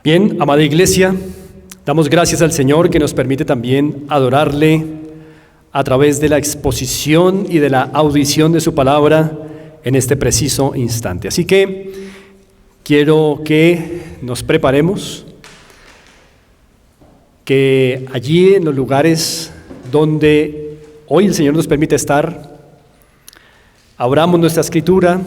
Bien, amada iglesia, damos gracias al Señor que nos permite también adorarle a través de la exposición y de la audición de su palabra en este preciso instante. Así que quiero que nos preparemos, que allí en los lugares donde hoy el Señor nos permite estar, abramos nuestra escritura,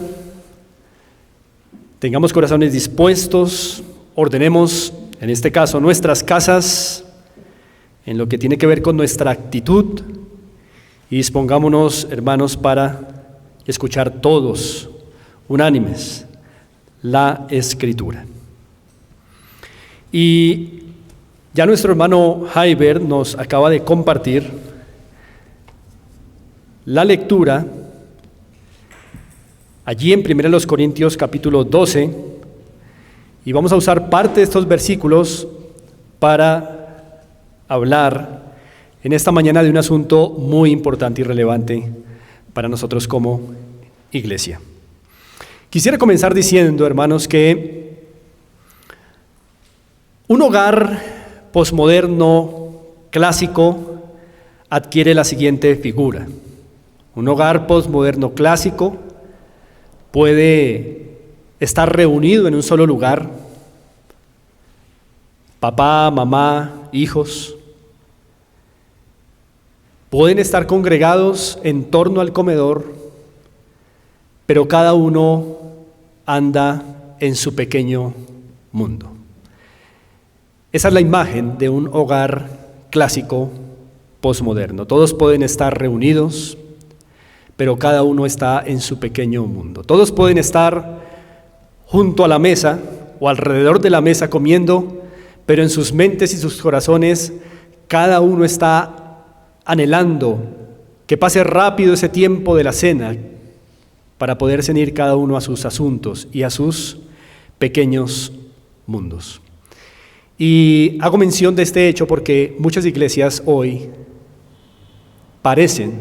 tengamos corazones dispuestos, ordenemos, en este caso, nuestras casas en lo que tiene que ver con nuestra actitud y dispongámonos, hermanos, para escuchar todos, unánimes, la Escritura. Y ya nuestro hermano Jaiber nos acaba de compartir la lectura allí en 1 Corintios capítulo 12, y vamos a usar parte de estos versículos para hablar en esta mañana de un asunto muy importante y relevante para nosotros como iglesia. Quisiera comenzar diciendo, hermanos, que un hogar posmoderno clásico adquiere la siguiente figura. Un hogar posmoderno clásico puede estar reunido en un solo lugar, papá, mamá, hijos, pueden estar congregados en torno al comedor, pero cada uno anda en su pequeño mundo. Esa es la imagen de un hogar clásico posmoderno. Todos pueden estar reunidos, pero cada uno está en su pequeño mundo. Todos pueden estar junto a la mesa o alrededor de la mesa comiendo, pero en sus mentes y sus corazones cada uno está anhelando que pase rápido ese tiempo de la cena para poderse ir cada uno a sus asuntos y a sus pequeños mundos. Y hago mención de este hecho porque muchas iglesias hoy parecen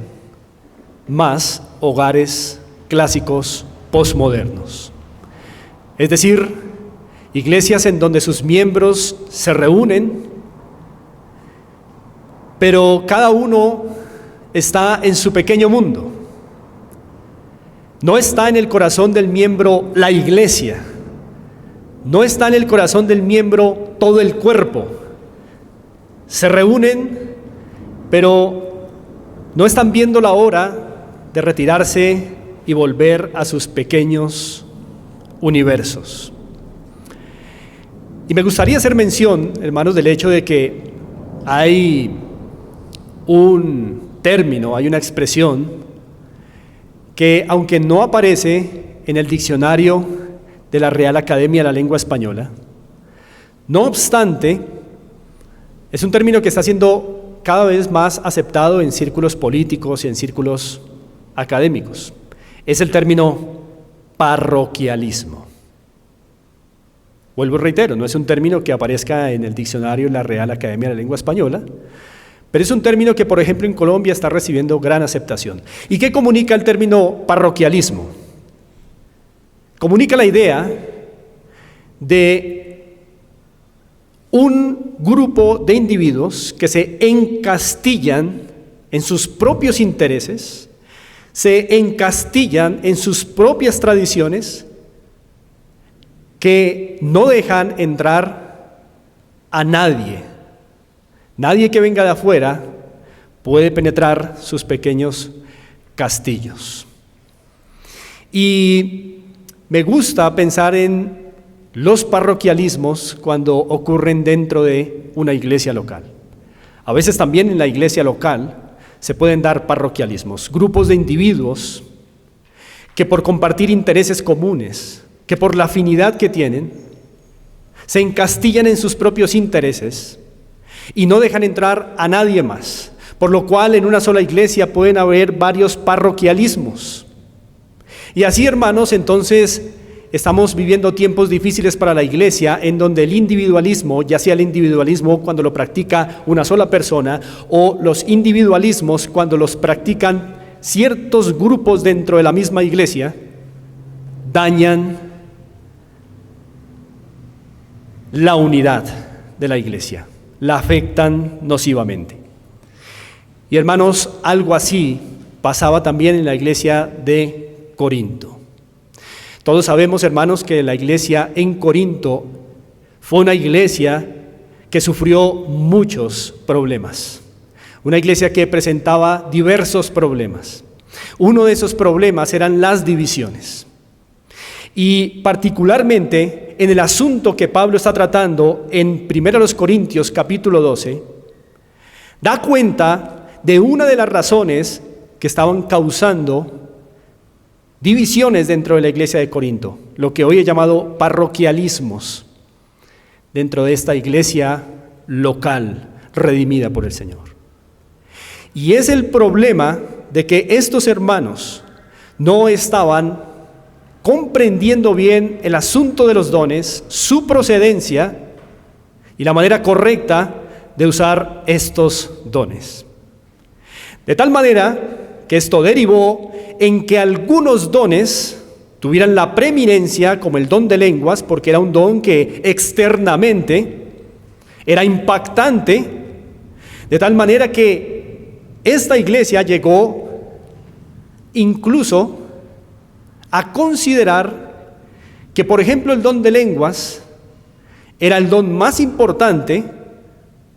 más hogares clásicos posmodernos. Es decir, iglesias en donde sus miembros se reúnen, pero cada uno está en su pequeño mundo. No está en el corazón del miembro la iglesia, no está en el corazón del miembro todo el cuerpo. Se reúnen, pero no están viendo la hora de retirarse y volver a sus pequeños universos. Y me gustaría hacer mención, hermanos, del hecho de que hay un término, hay una expresión que, aunque no aparece en el diccionario de la Real Academia de la Lengua Española, no obstante, es un término que está siendo cada vez más aceptado en círculos políticos y en círculos académicos. Es el término parroquialismo. Vuelvo y reitero, no es un término que aparezca en el diccionario de la Real Academia de la Lengua Española, pero es un término que, por ejemplo, en Colombia está recibiendo gran aceptación. ¿Y qué comunica el término parroquialismo? Comunica la idea de un grupo de individuos que se encastillan en sus propios intereses, se encastillan en sus propias tradiciones, que no dejan entrar a nadie. Nadie que venga de afuera puede penetrar sus pequeños castillos. Y me gusta pensar en los parroquialismos cuando ocurren dentro de una iglesia local. A veces también en la iglesia local se pueden dar parroquialismos, grupos de individuos que por compartir intereses comunes, que por la afinidad que tienen, se encastillan en sus propios intereses y no dejan entrar a nadie más, por lo cual en una sola iglesia pueden haber varios parroquialismos. Y así, hermanos, entonces estamos viviendo tiempos difíciles para la iglesia en donde el individualismo, ya sea el individualismo cuando lo practica una sola persona o los individualismos cuando los practican ciertos grupos dentro de la misma iglesia, dañan la unidad de la iglesia, la afectan nocivamente. Y hermanos, algo así pasaba también en la iglesia de Corinto. Todos sabemos, hermanos, que la iglesia en Corinto fue una iglesia que sufrió muchos problemas. Una iglesia que presentaba diversos problemas. Uno de esos problemas eran las divisiones. Y particularmente en el asunto que Pablo está tratando en 1 Corintios capítulo 12, da cuenta de una de las razones que estaban causando divisiones dentro de la iglesia de Corinto, lo que hoy he llamado parroquialismos dentro de esta iglesia local redimida por el Señor. Y es el problema de que estos hermanos no estaban comprendiendo bien el asunto de los dones, su procedencia y la manera correcta de usar estos dones. De tal manera que esto derivó en que algunos dones tuvieran la preeminencia, como el don de lenguas, porque era un don que externamente era impactante, de tal manera que esta iglesia llegó incluso a considerar que, por ejemplo, el don de lenguas era el don más importante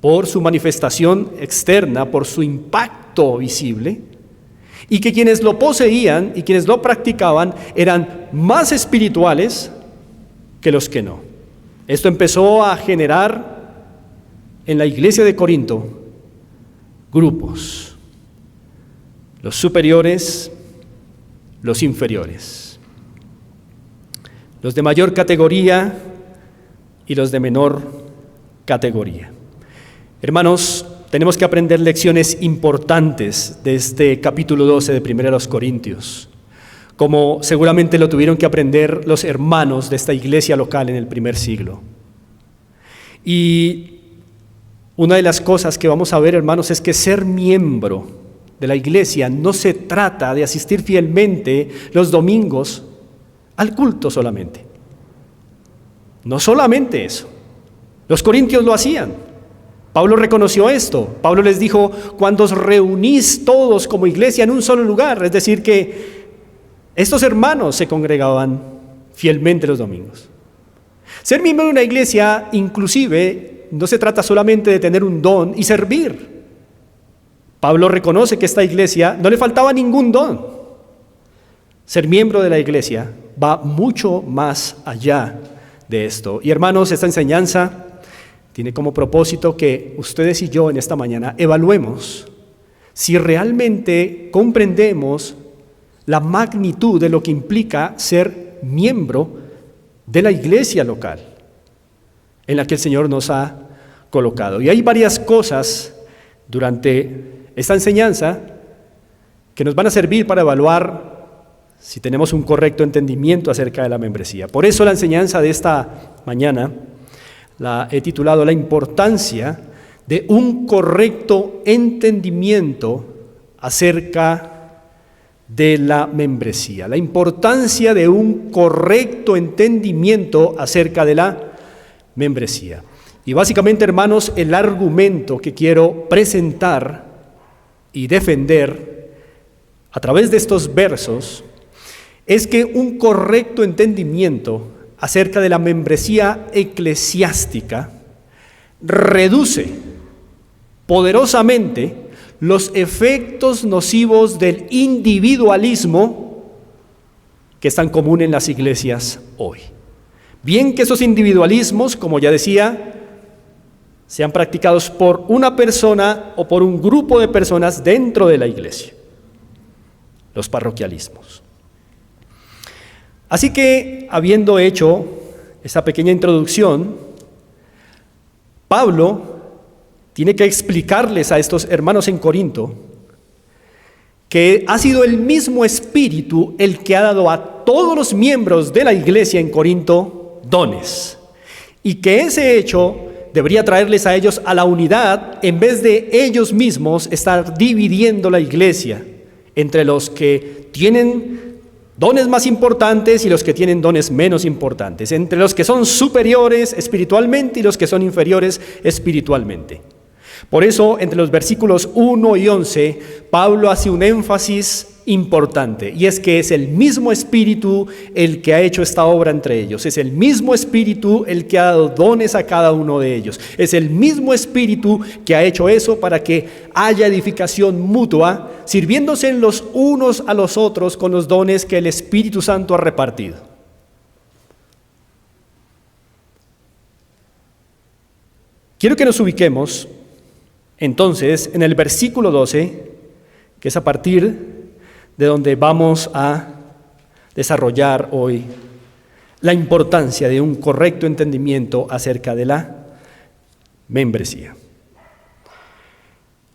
por su manifestación externa, por su impacto visible, y que quienes lo poseían y quienes lo practicaban eran más espirituales que los que no. Esto empezó a generar en la iglesia de Corinto grupos, los superiores, los inferiores, los de mayor categoría y los de menor categoría. Hermanos, tenemos que aprender lecciones importantes de este capítulo 12 de 1 Corintios, como seguramente lo tuvieron que aprender los hermanos de esta iglesia local en el primer siglo. Y una de las cosas que vamos a ver, hermanos, es que ser miembro de la iglesia no se trata de asistir fielmente los domingos al culto solamente. No solamente eso. Los corintios lo hacían. Pablo reconoció esto. Pablo les dijo: cuando os reunís todos como iglesia en un solo lugar, es decir, que estos hermanos se congregaban fielmente los domingos. Ser miembro de una iglesia, inclusive, no se trata solamente de tener un don y servir. Pablo reconoce que a esta iglesia no le faltaba ningún don. Ser miembro de la iglesia va mucho más allá de esto. Y hermanos, esta enseñanza tiene como propósito que ustedes y yo en esta mañana evaluemos si realmente comprendemos la magnitud de lo que implica ser miembro de la iglesia local en la que el Señor nos ha colocado. Y hay varias cosas durante esta enseñanza que nos van a servir para evaluar si tenemos un correcto entendimiento acerca de la membresía. Por eso la enseñanza de esta mañana la he titulado: la importancia de un correcto entendimiento acerca de la membresía. La importancia de un correcto entendimiento acerca de la membresía. Y básicamente, hermanos, el argumento que quiero presentar y defender a través de estos versos es que un correcto entendimiento acerca de la membresía eclesiástica reduce poderosamente los efectos nocivos del individualismo que es tan común en las iglesias hoy. Bien que esos individualismos, como ya decía, sean practicados por una persona o por un grupo de personas dentro de la iglesia, los parroquialismos. Así que, habiendo hecho esta pequeña introducción, Pablo tiene que explicarles a estos hermanos en Corinto que ha sido el mismo Espíritu el que ha dado a todos los miembros de la iglesia en Corinto dones, y que ese hecho debería traerles a ellos a la unidad en vez de ellos mismos estar dividiendo la iglesia entre los que tienen dones más importantes y los que tienen dones menos importantes, entre los que son superiores espiritualmente y los que son inferiores espiritualmente. Por eso, entre los versículos 1 y 11, Pablo hace un énfasis importante, y es que es el mismo Espíritu el que ha hecho esta obra entre ellos, es el mismo Espíritu el que ha dado dones a cada uno de ellos, es el mismo Espíritu que ha hecho eso para que haya edificación mutua, sirviéndose en los unos a los otros con los dones que el Espíritu Santo ha repartido. Quiero que nos ubiquemos entonces en el versículo 12, que es a partir de donde vamos a desarrollar hoy la importancia de un correcto entendimiento acerca de la membresía.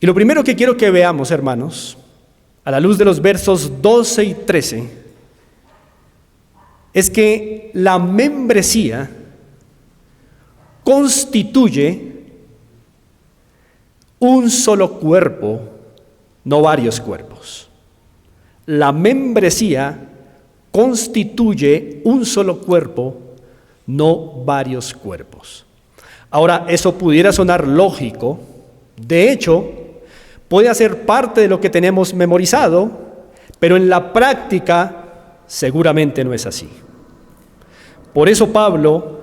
Y lo primero que quiero que veamos, hermanos, a la luz de los versos 12 y 13, es que la membresía constituye un solo cuerpo, no varios cuerpos. La membresía constituye un solo cuerpo, no varios cuerpos. Ahora, eso pudiera sonar lógico. De hecho, puede hacer parte de lo que tenemos memorizado, pero en la práctica seguramente no es así. Por eso Pablo,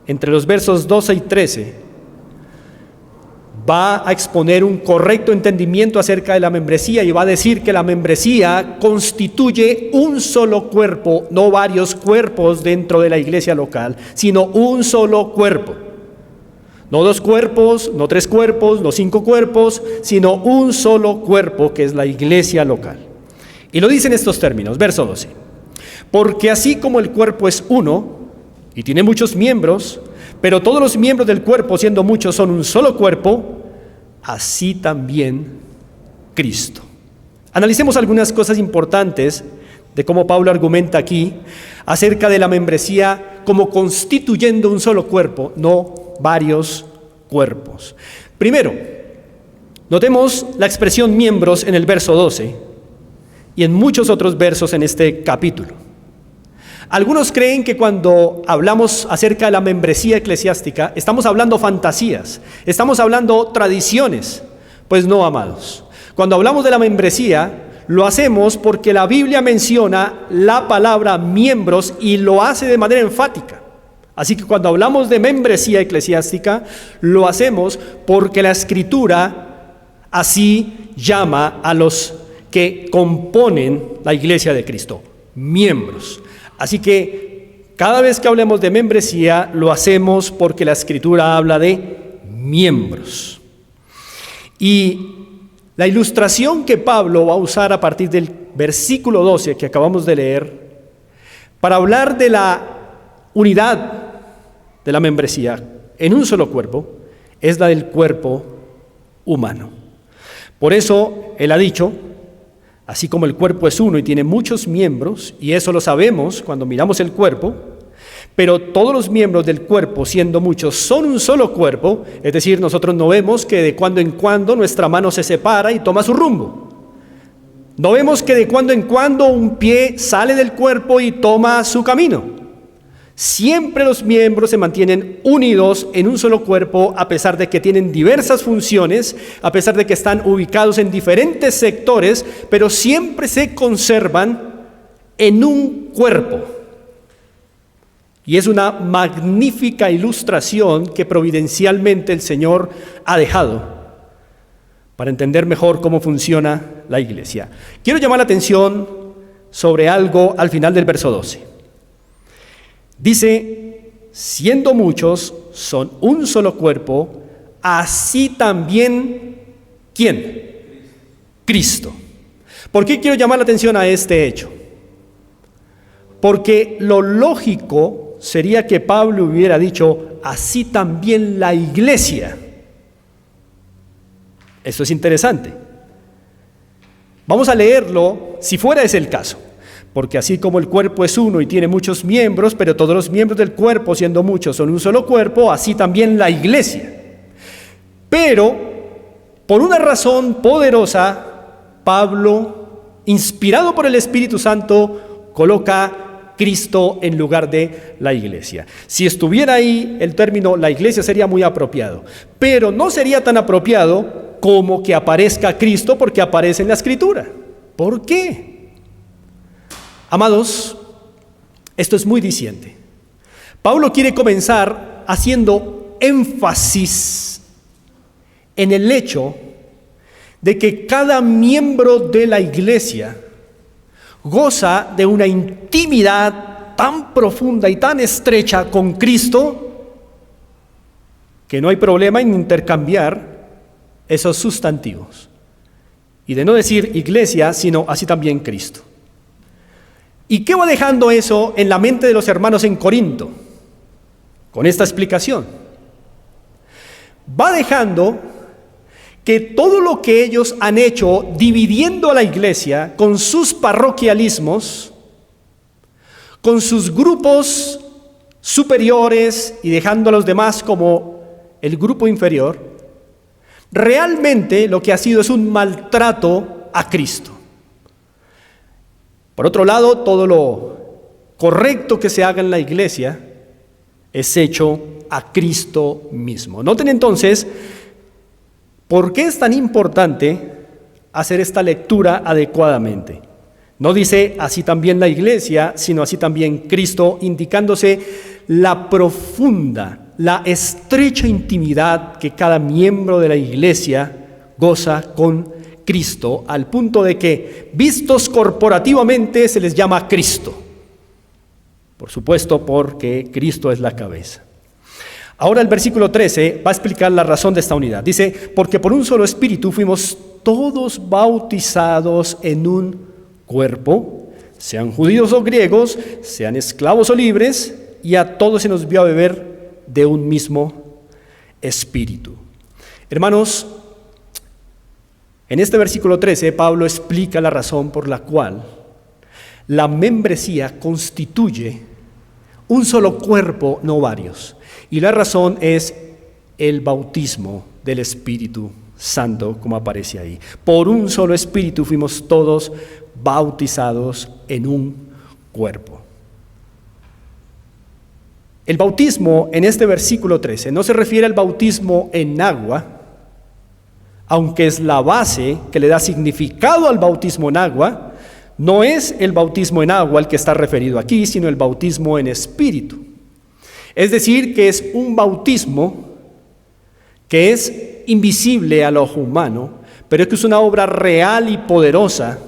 entre los versos 12 y 13, va a exponer un correcto entendimiento acerca de la membresía y va a decir que la membresía constituye un solo cuerpo, no varios cuerpos dentro de la iglesia local, sino un solo cuerpo. No dos cuerpos, no tres cuerpos, no cinco cuerpos, sino un solo cuerpo que es la iglesia local. Y lo dice en estos términos, verso 12. Porque así como el cuerpo es uno y tiene muchos miembros, pero todos los miembros del cuerpo, siendo muchos, son un solo cuerpo, así también Cristo. Analicemos algunas cosas importantes de cómo Pablo argumenta aquí acerca de la membresía como constituyendo un solo cuerpo, no varios cuerpos. Primero, notemos la expresión miembros en el verso 12 y en muchos otros versos en este capítulo. Algunos creen que cuando hablamos acerca de la membresía eclesiástica, estamos hablando fantasías, estamos hablando tradiciones. Pues no, amados. Cuando hablamos de la membresía, lo hacemos porque la Biblia menciona la palabra miembros y lo hace de manera enfática. Así que cuando hablamos de membresía eclesiástica, lo hacemos porque la Escritura así llama a los que componen la iglesia de Cristo, miembros. Así que cada vez que hablemos de membresía, lo hacemos porque la Escritura habla de miembros. Y la ilustración que Pablo va a usar a partir del versículo 12 que acabamos de leer, para hablar de la unidad de la membresía en un solo cuerpo, es la del cuerpo humano. Por eso él ha dicho, así como el cuerpo es uno y tiene muchos miembros, y eso lo sabemos cuando miramos el cuerpo, pero todos los miembros del cuerpo, siendo muchos, son un solo cuerpo, es decir, nosotros no vemos que de cuando en cuando nuestra mano se separa y toma su rumbo. No vemos que de cuando en cuando un pie sale del cuerpo y toma su camino. Siempre los miembros se mantienen unidos en un solo cuerpo, a pesar de que tienen diversas funciones, a pesar de que están ubicados en diferentes sectores, pero siempre se conservan en un cuerpo. Y es una magnífica ilustración que providencialmente el Señor ha dejado para entender mejor cómo funciona la iglesia. Quiero llamar la atención sobre algo al final del verso 12. Dice, siendo muchos, son un solo cuerpo, así también, ¿quién? Cristo. ¿Por qué quiero llamar la atención a este hecho? Porque lo lógico sería que Pablo hubiera dicho, así también la iglesia. Esto es interesante. Vamos a leerlo si fuera ese el caso. Porque así como el cuerpo es uno y tiene muchos miembros, pero todos los miembros del cuerpo, siendo muchos, son un solo cuerpo, así también la iglesia. Pero, por una razón poderosa, Pablo, inspirado por el Espíritu Santo, coloca Cristo en lugar de la iglesia. Si estuviera ahí el término la iglesia sería muy apropiado, pero no sería tan apropiado como que aparezca Cristo porque aparece en la Escritura. ¿Por qué? Amados, esto es muy diciente. Pablo quiere comenzar haciendo énfasis en el hecho de que cada miembro de la iglesia goza de una intimidad tan profunda y tan estrecha con Cristo que no hay problema en intercambiar esos sustantivos y de no decir iglesia, sino así también Cristo. ¿Y qué va dejando eso en la mente de los hermanos en Corinto? Con esta explicación. Va dejando que todo lo que ellos han hecho dividiendo a la iglesia con sus parroquialismos, con sus grupos superiores y dejando a los demás como el grupo inferior, realmente lo que ha sido es un maltrato a Cristo. Por otro lado, todo lo correcto que se haga en la iglesia es hecho a Cristo mismo. Noten entonces, ¿por qué es tan importante hacer esta lectura adecuadamente? No dice así también la iglesia, sino así también Cristo, indicándose la profunda, la estrecha intimidad que cada miembro de la iglesia goza con Cristo, al punto de que, vistos corporativamente, se les llama Cristo. Por supuesto, porque Cristo es la cabeza. Ahora el versículo 13 va a explicar la razón de esta unidad. Dice, porque por un solo espíritu fuimos todos bautizados en un cuerpo, sean judíos o griegos, sean esclavos o libres, y a todos se nos vio a beber de un mismo espíritu. Hermanos, en este versículo 13 Pablo explica la razón por la cual la membresía constituye un solo cuerpo, no varios. Y la razón es el bautismo del Espíritu Santo, como aparece ahí. Por un solo Espíritu fuimos todos bautizados en un cuerpo. El bautismo en este versículo 13 no se refiere al bautismo en agua, aunque es la base que le da significado al bautismo en agua. No es el bautismo en agua el que está referido aquí, sino el bautismo en espíritu. Es decir, que es un bautismo que es invisible al ojo humano, pero que es una obra real y poderosa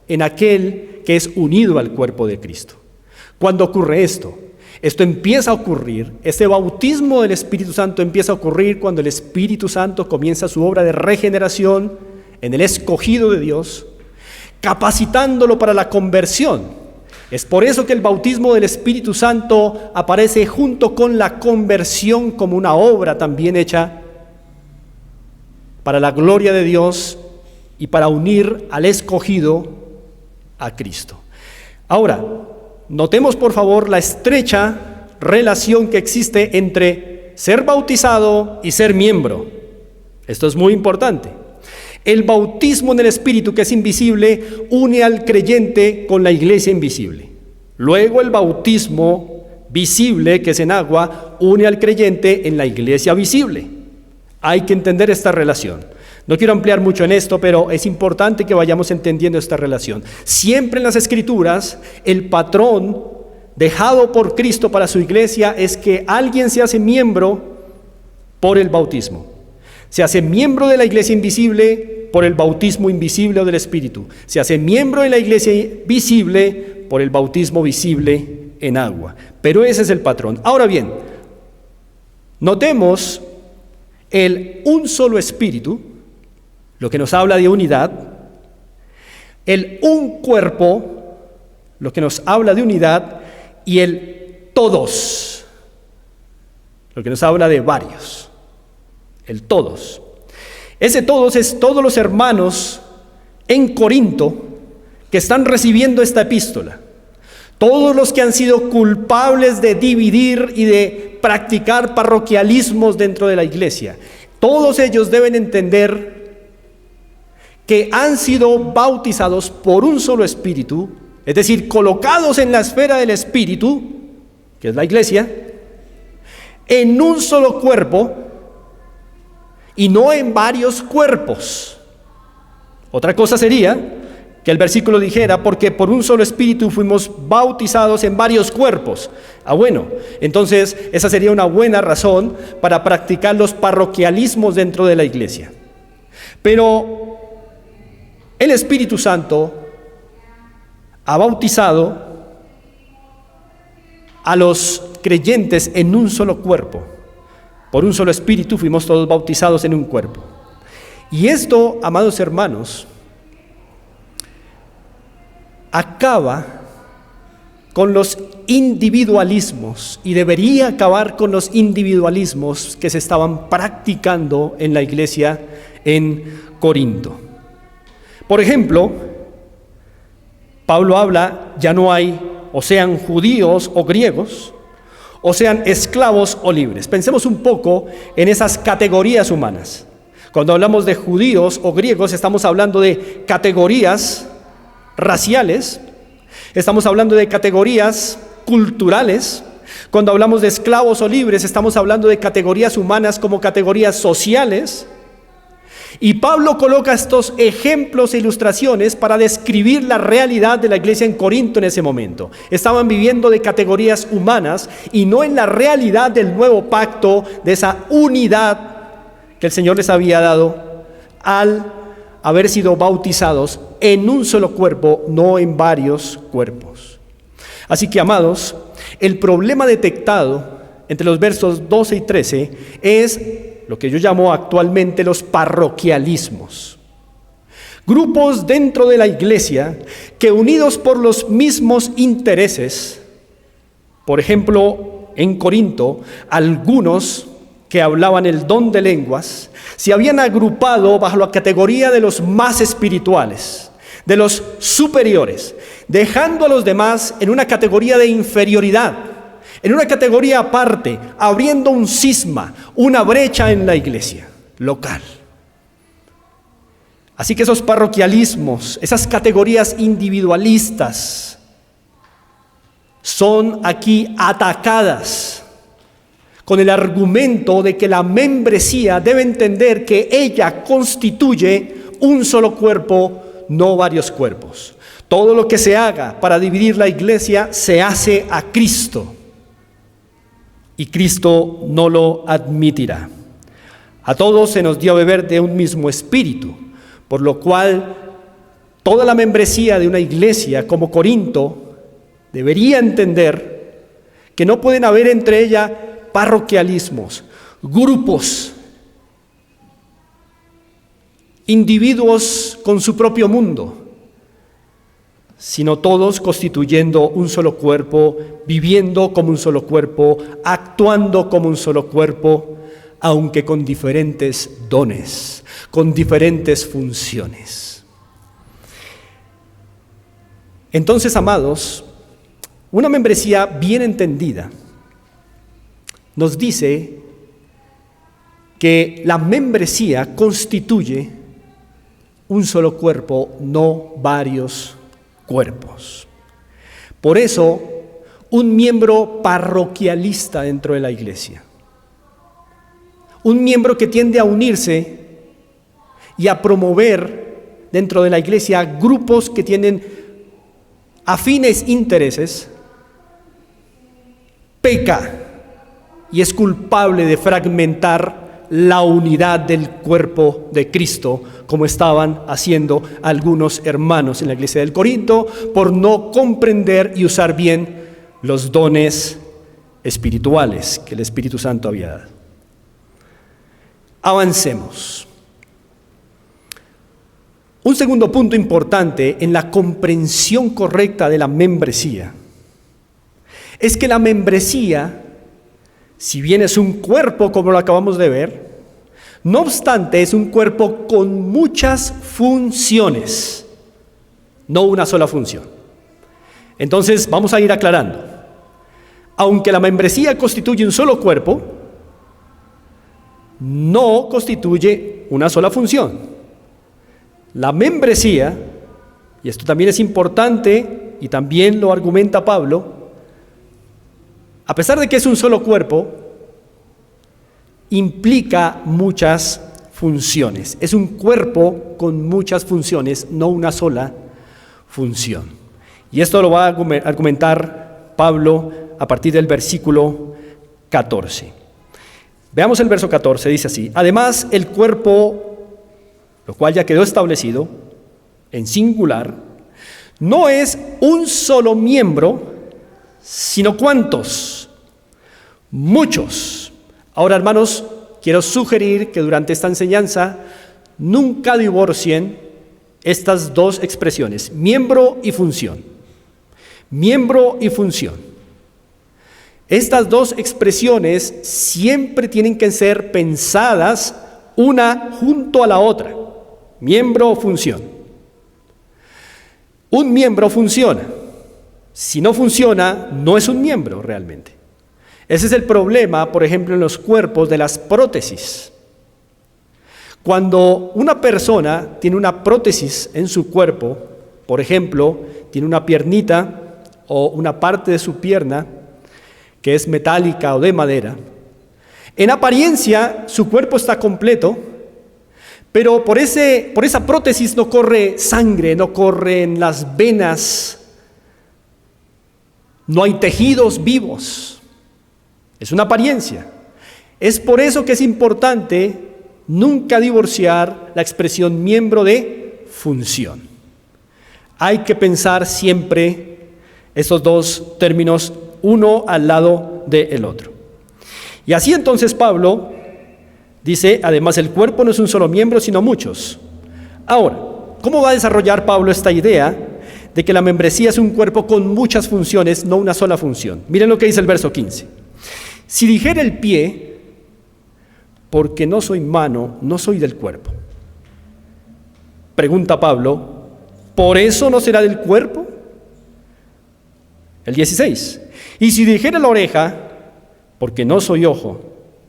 en aquel que es unido al cuerpo de Cristo. ¿Cuándo ocurre esto? Esto empieza a ocurrir, este bautismo del Espíritu Santo empieza a ocurrir cuando el Espíritu Santo comienza su obra de regeneración en el escogido de Dios, capacitándolo para la conversión. Es por eso que el bautismo del Espíritu Santo aparece junto con la conversión como una obra también hecha para la gloria de Dios y para unir al escogido a Cristo. Ahora, notemos por favor la estrecha relación que existe entre ser bautizado y ser miembro. Esto es muy importante. El bautismo en el Espíritu, que es invisible, une al creyente con la iglesia invisible. Luego el bautismo visible, que es en agua, une al creyente en la iglesia visible. Hay que entender esta relación. No quiero ampliar mucho en esto, pero es importante que vayamos entendiendo esta relación. Siempre en las Escrituras, el patrón dejado por Cristo para su iglesia es que alguien se hace miembro por el bautismo. Se hace miembro de la iglesia invisible por el bautismo invisible o del Espíritu. Se hace miembro de la iglesia visible por el bautismo visible en agua. Pero ese es el patrón. Ahora bien, notemos el un solo Espíritu, lo que nos habla de unidad. El un cuerpo, lo que nos habla de unidad. Y el todos, lo que nos habla de varios. El todos. Ese todos es todos los hermanos en Corinto que están recibiendo esta epístola. Todos los que han sido culpables de dividir y de practicar parroquialismos dentro de la iglesia. Todos ellos deben entender que han sido bautizados por un solo espíritu es decir, colocados en la esfera del Espíritu, que es la iglesia, en un solo cuerpo y no en varios cuerpos. Otra cosa sería que el versículo dijera, porque por un solo espíritu fuimos bautizados en varios cuerpos. Bueno, entonces esa sería una buena razón para practicar los parroquialismos dentro de la iglesia. Pero el Espíritu Santo ha bautizado a los creyentes en un solo cuerpo. Por un solo espíritu fuimos todos bautizados en un cuerpo. Y esto, amados hermanos, acaba con los individualismos y debería acabar con los individualismos que se estaban practicando en la iglesia en Corinto. Por ejemplo, Pablo habla, ya no hay, o sean judíos o griegos, o sean esclavos o libres. Pensemos un poco en esas categorías humanas. Cuando hablamos de judíos o griegos, estamos hablando de categorías raciales, estamos hablando de categorías culturales. Cuando hablamos de esclavos o libres, estamos hablando de categorías humanas como categorías sociales. Y Pablo coloca estos ejemplos e ilustraciones para describir la realidad de la iglesia en Corinto en ese momento. Estaban viviendo de categorías humanas y no en la realidad del nuevo pacto, de esa unidad que el Señor les había dado al haber sido bautizados en un solo cuerpo, no en varios cuerpos. Así que, amados, el problema detectado entre los versos 12 y 13 es lo que yo llamo actualmente los parroquialismos. Grupos dentro de la iglesia que, unidos por los mismos intereses, por ejemplo, en Corinto, algunos que hablaban el don de lenguas, se habían agrupado bajo la categoría de los más espirituales, de los superiores, dejando a los demás en una categoría de inferioridad, en una categoría aparte, abriendo un cisma, una brecha en la iglesia local. Así que esos parroquialismos, esas categorías individualistas, son aquí atacadas con el argumento de que la membresía debe entender que ella constituye un solo cuerpo, no varios cuerpos. Todo lo que se haga para dividir la iglesia se hace a Cristo, y Cristo no lo admitirá. A todos se nos dio a beber de un mismo espíritu, por lo cual toda la membresía de una iglesia como Corinto debería entender que no pueden haber entre ella parroquialismos, grupos, individuos con su propio mundo, sino todos constituyendo un solo cuerpo, viviendo como un solo cuerpo, actuando como un solo cuerpo, aunque con diferentes dones, con diferentes funciones. Entonces, amados, una membresía bien entendida nos dice que la membresía constituye un solo cuerpo, no varios cuerpos. Por eso, un miembro parroquialista dentro de la iglesia, un miembro que tiende a unirse y a promover dentro de la iglesia grupos que tienen afines intereses, peca y es culpable de fragmentar la unidad del cuerpo de Cristo, como estaban haciendo algunos hermanos en la iglesia del Corinto, por no comprender y usar bien los dones espirituales que el Espíritu Santo había dado. Avancemos. Un segundo punto importante en la comprensión correcta de la membresía es que la membresía, si bien es un cuerpo como lo acabamos de ver, no obstante es un cuerpo con muchas funciones, no una sola función. Entonces vamos a ir aclarando. Aunque la membresía constituye un solo cuerpo, no constituye una sola función. La membresía, y esto también es importante y también lo argumenta Pablo, a pesar de que es un solo cuerpo, implica muchas funciones. Es un cuerpo con muchas funciones, no una sola función. Y esto lo va a argumentar Pablo a partir del versículo 14. Veamos el verso 14, dice así: además el cuerpo, lo cual ya quedó establecido en singular, no es un solo miembro, sino ¿cuántos? Muchos. Ahora, hermanos, quiero sugerir que durante esta enseñanza nunca divorcien estas dos expresiones, miembro y función. Miembro y función. Estas dos expresiones siempre tienen que ser pensadas una junto a la otra. Miembro o función. Un miembro funciona. Si no funciona, no es un miembro realmente. Ese es el problema, por ejemplo, en los cuerpos de las prótesis. Cuando una persona tiene una prótesis en su cuerpo, por ejemplo, tiene una piernita o una parte de su pierna que es metálica o de madera, en apariencia su cuerpo está completo, pero por esa prótesis no corre sangre, no corren las venas, no hay tejidos vivos. Es una apariencia. Es por eso que es importante nunca divorciar la expresión miembro de función. Hay que pensar siempre estos dos términos uno al lado del otro. Y así entonces Pablo dice, además el cuerpo no es un solo miembro, sino muchos. Ahora, ¿cómo va a desarrollar Pablo esta idea de que la membresía es un cuerpo con muchas funciones, no una sola función? Miren lo que dice el verso 15. Si dijera el pie, porque no soy mano, no soy del cuerpo. Pregunta Pablo, ¿por eso no será del cuerpo? El 16. Y si dijera la oreja, porque no soy ojo,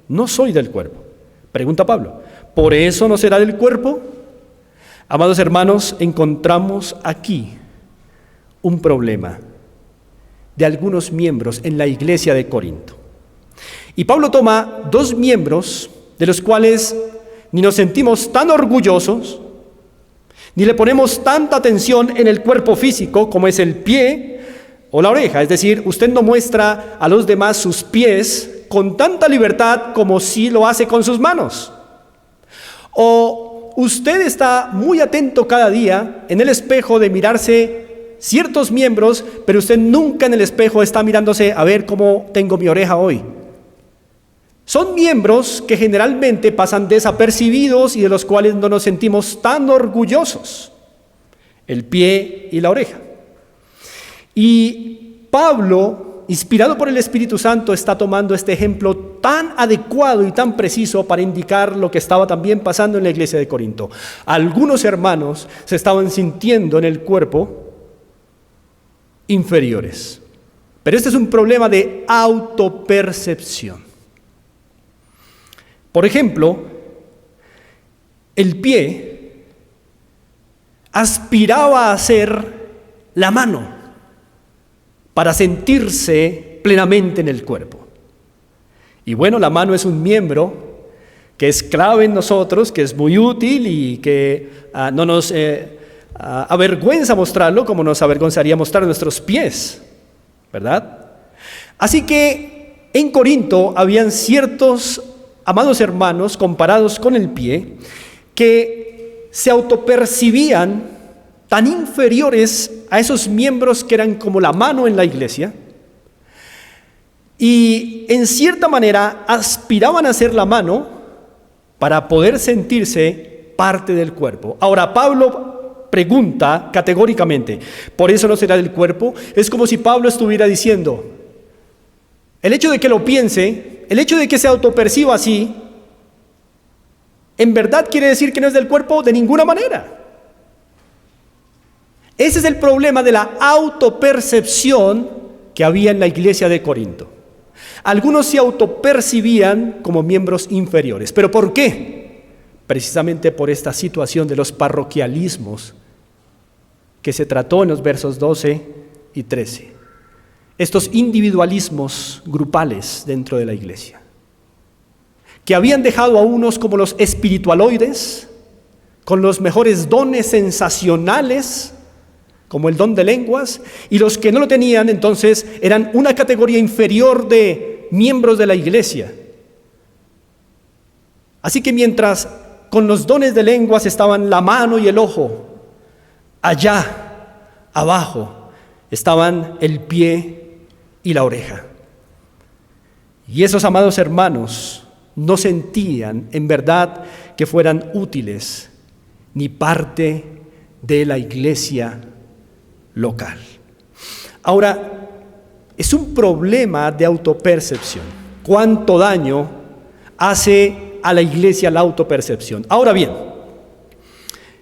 no soy del cuerpo. Pregunta Pablo, ¿por eso no será del cuerpo? Amados hermanos, encontramos aquí un problema de algunos miembros en la iglesia de Corinto. Y Pablo toma dos miembros de los cuales ni nos sentimos tan orgullosos, ni le ponemos tanta atención en el cuerpo físico como es el pie o la oreja. Es decir, usted no muestra a los demás sus pies con tanta libertad como si lo hace con sus manos. O usted está muy atento cada día en el espejo de mirarse ciertos miembros, pero usted nunca en el espejo está mirándose a ver cómo tengo mi oreja hoy. Son miembros que generalmente pasan desapercibidos y de los cuales no nos sentimos tan orgullosos, el pie y la oreja. Y Pablo, inspirado por el Espíritu Santo, está tomando este ejemplo tan adecuado y tan preciso para indicar lo que estaba también pasando en la iglesia de Corinto. Algunos hermanos se estaban sintiendo en el cuerpo inferiores, pero este es un problema de autopercepción. Por ejemplo, el pie aspiraba a ser la mano para sentirse plenamente en el cuerpo. Y bueno, la mano es un miembro que es clave en nosotros, que es muy útil y que no nos avergüenza mostrarlo como nos avergonzaría mostrar nuestros pies, ¿verdad? Así que en Corinto habían ciertos amados hermanos, comparados con el pie, que se autopercibían tan inferiores a esos miembros que eran como la mano en la iglesia, y en cierta manera aspiraban a ser la mano para poder sentirse parte del cuerpo. Ahora, Pablo pregunta categóricamente, ¿por eso no será del cuerpo? Es como si Pablo estuviera diciendo, el hecho de que lo piense, el hecho de que se autoperciba así, ¿en verdad quiere decir que no es del cuerpo? De ninguna manera. Ese es el problema de la autopercepción que había en la iglesia de Corinto. Algunos se autopercibían como miembros inferiores. ¿Pero por qué? Precisamente por esta situación de los parroquialismos que se trató en los versos 12 y 13. Estos individualismos grupales dentro de la iglesia, que habían dejado a unos como los espiritualoides, con los mejores dones sensacionales, como el don de lenguas, y los que no lo tenían, entonces, eran una categoría inferior de miembros de la iglesia. Así que mientras con los dones de lenguas estaban la mano y el ojo, allá abajo estaban el pie y la oreja. Y esos amados hermanos no sentían en verdad que fueran útiles ni parte de la iglesia local. Ahora, es un problema de autopercepción. ¿Cuánto daño hace a la iglesia la autopercepción? Ahora bien,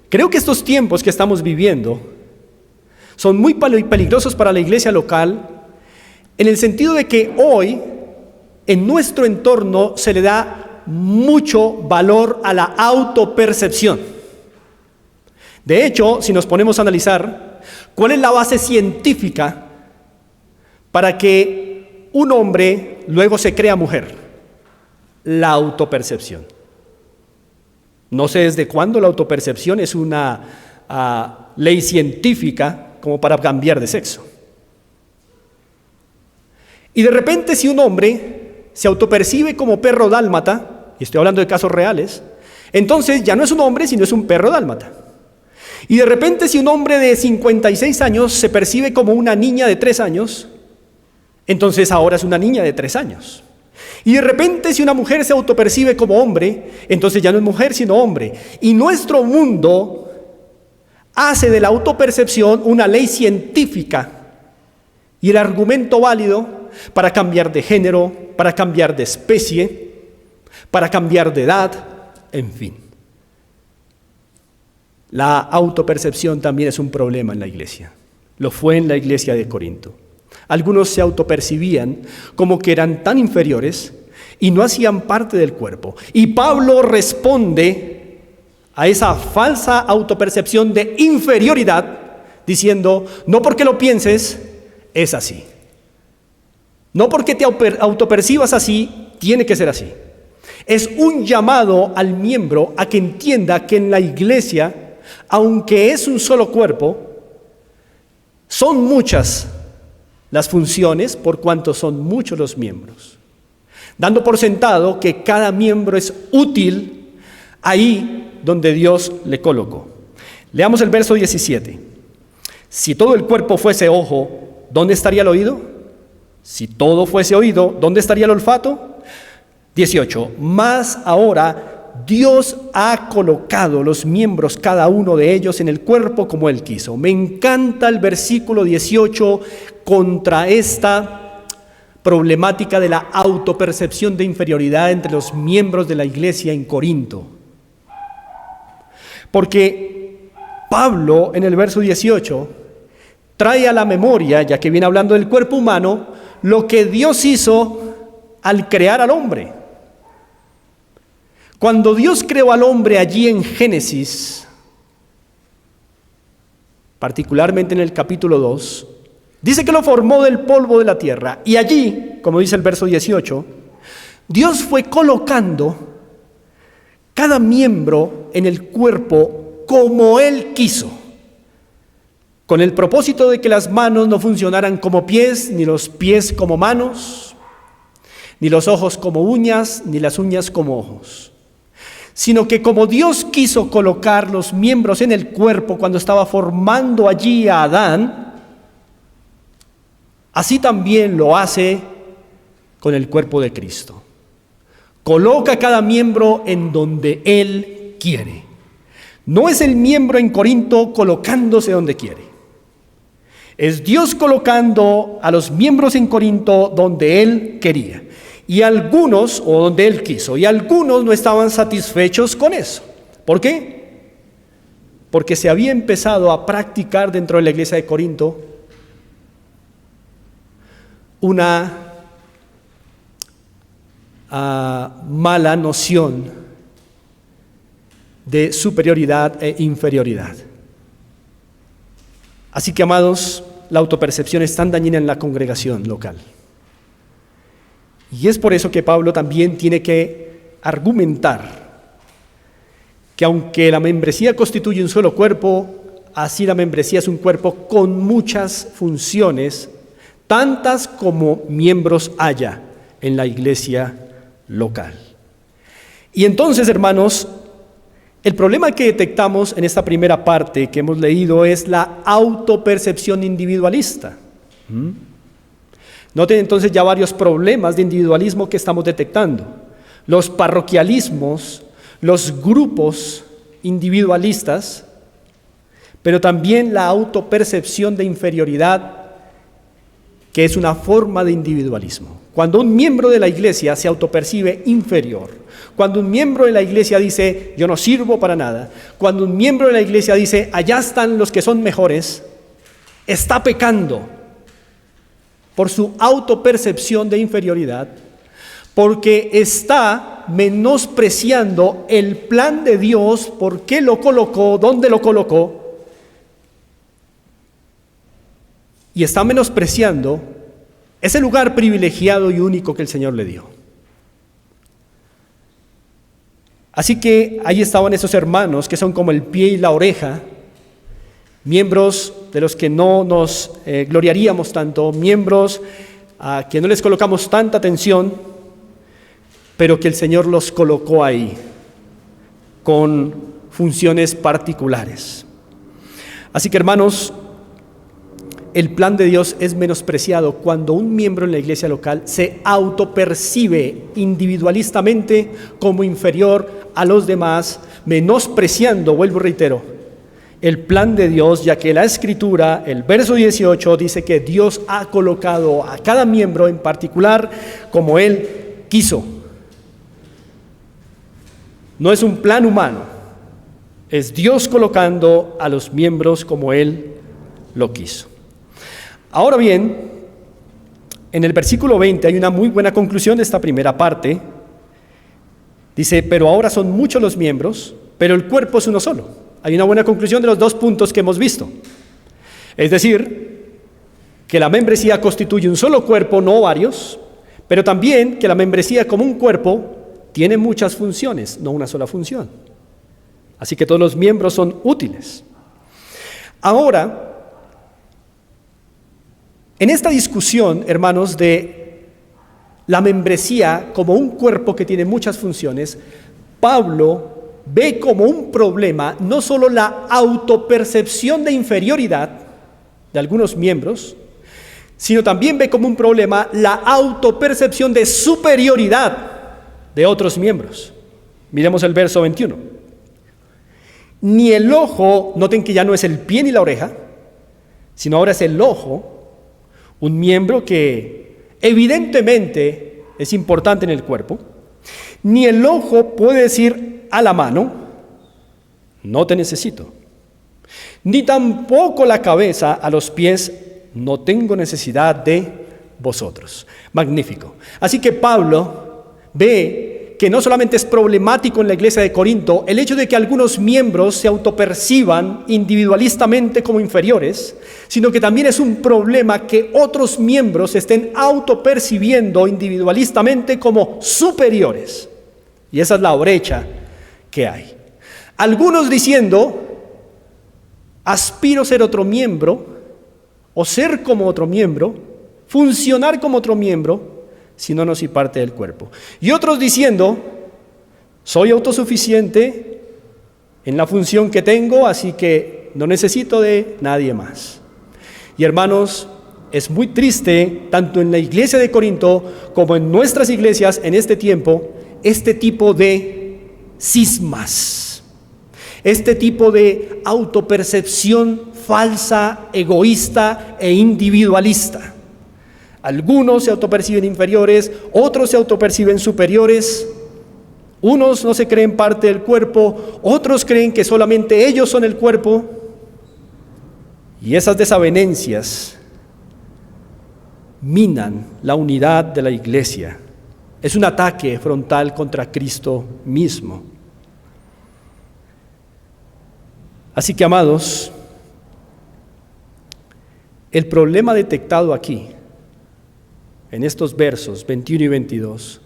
creo que estos tiempos que estamos viviendo son muy peligrosos para la iglesia local, en el sentido de que hoy en nuestro entorno se le da mucho valor a la autopercepción. De hecho, si nos ponemos a analizar, ¿cuál es la base científica para que un hombre luego se crea mujer? La autopercepción. No sé desde cuándo la autopercepción es una ley científica como para cambiar de sexo. Y de repente, si un hombre se autopercibe como perro dálmata, y estoy hablando de casos reales, entonces ya no es un hombre, sino es un perro dálmata. Y de repente, si un hombre de 56 años se percibe como una niña de 3 años, entonces ahora es una niña de 3 años. Y de repente, si una mujer se autopercibe como hombre, entonces ya no es mujer, sino hombre. Y nuestro mundo hace de la autopercepción una ley científica y el argumento válido para cambiar de género, para cambiar de especie, para cambiar de edad, en fin. La autopercepción también es un problema en la iglesia. Lo fue en la iglesia de Corinto. Algunos se autopercibían como que eran tan inferiores y no hacían parte del cuerpo. Y Pablo responde a esa falsa autopercepción de inferioridad diciendo, no porque lo pienses, es así. No porque te autopercibas así, tiene que ser así. Es un llamado al miembro a que entienda que en la iglesia, aunque es un solo cuerpo, son muchas las funciones por cuanto son muchos los miembros, dando por sentado que cada miembro es útil ahí donde Dios le colocó. Leamos el verso 17. Si todo el cuerpo fuese ojo, ¿dónde estaría el oído? Si todo fuese oído, ¿dónde estaría el olfato? 18. Mas ahora Dios ha colocado los miembros, cada uno de ellos, en el cuerpo como Él quiso. Me encanta el versículo 18 contra esta problemática de la autopercepción de inferioridad entre los miembros de la iglesia en Corinto. Porque Pablo, en el verso 18, trae a la memoria, ya que viene hablando del cuerpo humano, lo que Dios hizo al crear al hombre. Cuando Dios creó al hombre allí en Génesis, particularmente en el capítulo 2, dice que lo formó del polvo de la tierra. Y allí, como dice el verso 18, Dios fue colocando cada miembro en el cuerpo como Él quiso, con el propósito de que las manos no funcionaran como pies, ni los pies como manos, ni los ojos como uñas, ni las uñas como ojos, sino que como Dios quiso colocar los miembros en el cuerpo cuando estaba formando allí a Adán, así también lo hace con el cuerpo de Cristo. Coloca cada miembro en donde Él quiere. No es el miembro en Corinto colocándose donde quiere. Es Dios colocando a los miembros en Corinto donde Él quería. Y algunos, o donde Él quiso, y algunos no estaban satisfechos con eso. ¿Por qué? Porque se había empezado a practicar dentro de la iglesia de Corinto una mala noción de superioridad e inferioridad. Así que, amados, la autopercepción es tan dañina en la congregación local. Y es por eso que Pablo también tiene que argumentar que aunque la membresía constituye un solo cuerpo, así la membresía es un cuerpo con muchas funciones, tantas como miembros haya en la iglesia local. Y entonces, hermanos, el problema que detectamos en esta primera parte que hemos leído es la autopercepción individualista. Noten entonces ya varios problemas de individualismo que estamos detectando. Los parroquialismos, los grupos individualistas, pero también la autopercepción de inferioridad, que es una forma de individualismo. Cuando un miembro de la iglesia se autopercibe inferior, cuando un miembro de la iglesia dice, yo no sirvo para nada, cuando un miembro de la iglesia dice, allá están los que son mejores, está pecando por su autopercepción de inferioridad, porque está menospreciando el plan de Dios, por qué lo colocó, dónde lo colocó, y está menospreciando ese lugar privilegiado y único que el Señor le dio. Así que ahí estaban esos hermanos que son como el pie y la oreja, miembros de los que no nos gloriaríamos tanto, miembros a que no les colocamos tanta atención, pero que el Señor los colocó ahí con funciones particulares. Así que, hermanos, el plan de Dios es menospreciado cuando un miembro en la iglesia local se autopercibe individualistamente como inferior a los demás, menospreciando, vuelvo y reitero, el plan de Dios, ya que la Escritura, el verso 18, dice que Dios ha colocado a cada miembro en particular como Él quiso. No es un plan humano, es Dios colocando a los miembros como Él lo quiso. Ahora bien, en el versículo 20 hay una muy buena conclusión de esta primera parte. Dice, pero ahora son muchos los miembros, pero el cuerpo es uno solo. Hay una buena conclusión de los dos puntos que hemos visto. Es decir, que la membresía constituye un solo cuerpo, no varios, pero también que la membresía como un cuerpo tiene muchas funciones, no una sola función. Así que todos los miembros son útiles. Ahora, en esta discusión, hermanos, de la membresía como un cuerpo que tiene muchas funciones, Pablo ve como un problema no solo la autopercepción de inferioridad de algunos miembros, sino también ve como un problema la autopercepción de superioridad de otros miembros. Miremos el verso 21. Ni el ojo, noten que ya no es el pie ni la oreja, sino ahora es el ojo, un miembro que evidentemente es importante en el cuerpo. Ni el ojo puede decir a la mano, no te necesito. Ni tampoco la cabeza a los pies, no tengo necesidad de vosotros. Magnífico. Así que Pablo ve que no solamente es problemático en la iglesia de Corinto el hecho de que algunos miembros se autoperciban individualistamente como inferiores, sino que también es un problema que otros miembros estén autopercibiendo individualistamente como superiores. Y esa es la brecha que hay. Algunos diciendo, aspiro a ser otro miembro, o ser como otro miembro, funcionar como otro miembro, si no soy parte del cuerpo. Y otros diciendo, soy autosuficiente en la función que tengo, así que no necesito de nadie más. Y hermanos, es muy triste, tanto en la iglesia de Corinto como en nuestras iglesias en este tiempo, este tipo de cismas, este tipo de autopercepción falsa, egoísta e individualista. Algunos se autoperciben inferiores, otros se autoperciben superiores. Unos no se creen parte del cuerpo, otros creen que solamente ellos son el cuerpo. Y esas desavenencias minan la unidad de la iglesia. Es un ataque frontal contra Cristo mismo. Así que, amados, El problema detectado aquí, en estos versos 21 y 22,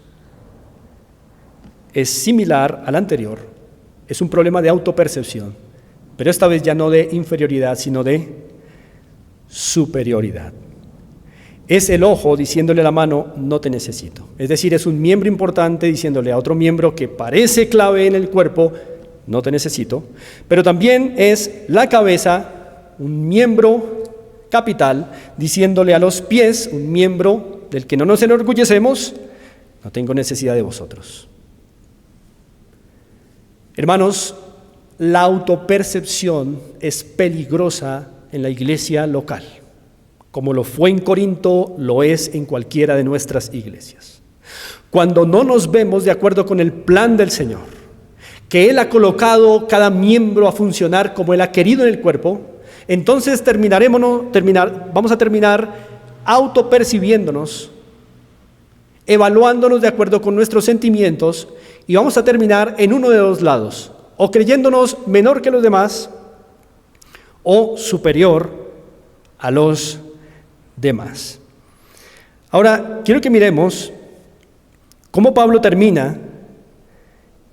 es similar al anterior. Es un problema de autopercepción, pero esta vez ya no de inferioridad, sino de superioridad. Es el ojo diciéndole a la mano, no te necesito. Es decir, es un miembro importante diciéndole a otro miembro que parece clave en el cuerpo, no te necesito. Pero también es la cabeza, un miembro capital, diciéndole a los pies, un miembro del que no nos enorgullecemos, no tengo necesidad de vosotros. Hermanos, la autopercepción es peligrosa en la iglesia local. Como lo fue en Corinto, lo es en cualquiera de nuestras iglesias. Cuando no nos vemos de acuerdo con el plan del Señor, que Él ha colocado cada miembro a funcionar como Él ha querido en el cuerpo, entonces vamos a terminar autopercibiéndonos, evaluándonos de acuerdo con nuestros sentimientos y vamos a terminar en uno de dos lados, o creyéndonos menor que los demás o superior a los demás. Ahora, quiero que miremos cómo Pablo termina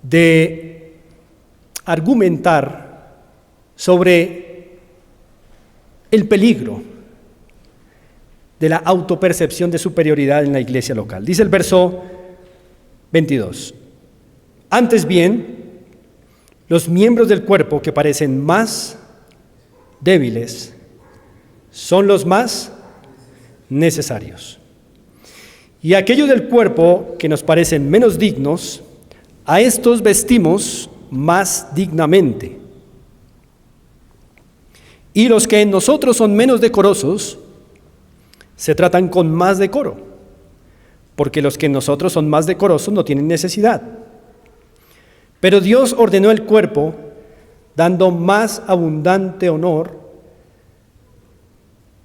de argumentar sobre el peligro de la autopercepción de superioridad en la iglesia local. Dice el verso 22. Antes bien, los miembros del cuerpo que parecen más débiles son los más necesarios. Y aquellos del cuerpo que nos parecen menos dignos, a estos vestimos más dignamente. Y los que en nosotros son menos decorosos, se tratan con más decoro, porque los que en nosotros son más decorosos no tienen necesidad. Pero Dios ordenó el cuerpo, dando más abundante honor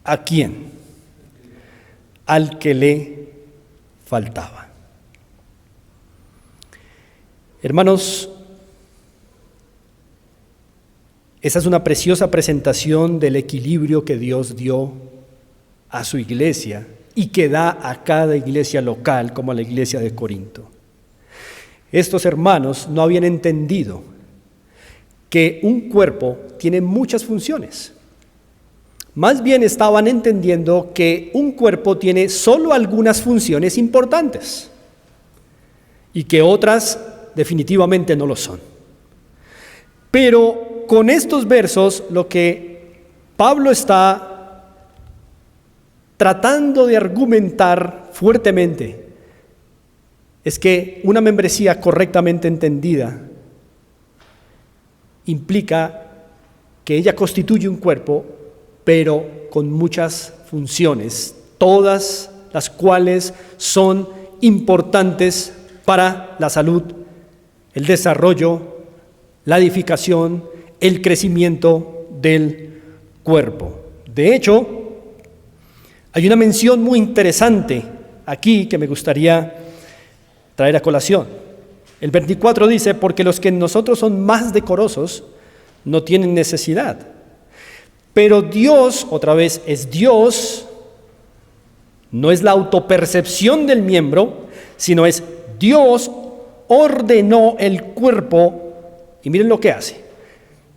¿a quién? Al que le faltaba. Hermanos, esa es una preciosa presentación del equilibrio que Dios dio a su iglesia y que da a cada iglesia local como a la iglesia de Corinto. Estos hermanos no habían entendido que un cuerpo tiene muchas funciones. Más bien estaban entendiendo que un cuerpo tiene solo algunas funciones importantes y que otras definitivamente no lo son. Pero con estos versos lo que Pablo está tratando de argumentar fuertemente es que una membresía correctamente entendida implica que ella constituye un cuerpo, pero con muchas funciones, todas las cuales son importantes para la salud, el desarrollo, la edificación, el crecimiento del cuerpo. De hecho, hay una mención muy interesante aquí que me gustaría traer a colación. El 24 dice, porque los que en nosotros son más decorosos no tienen necesidad. Pero Dios, otra vez, es Dios, no es la autopercepción del miembro, sino es Dios ordenó el cuerpo, y miren lo que hace,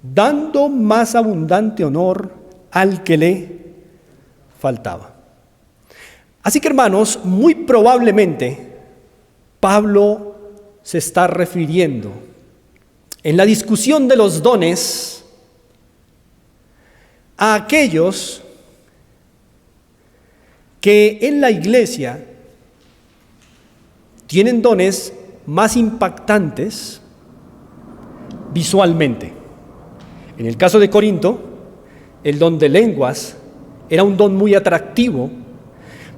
dando más abundante honor al que le faltaba. Así que, hermanos, muy probablemente Pablo se está refiriendo en la discusión de los dones a aquellos que en la iglesia tienen dones más impactantes visualmente. En el caso de Corinto, el don de lenguas era un don muy atractivo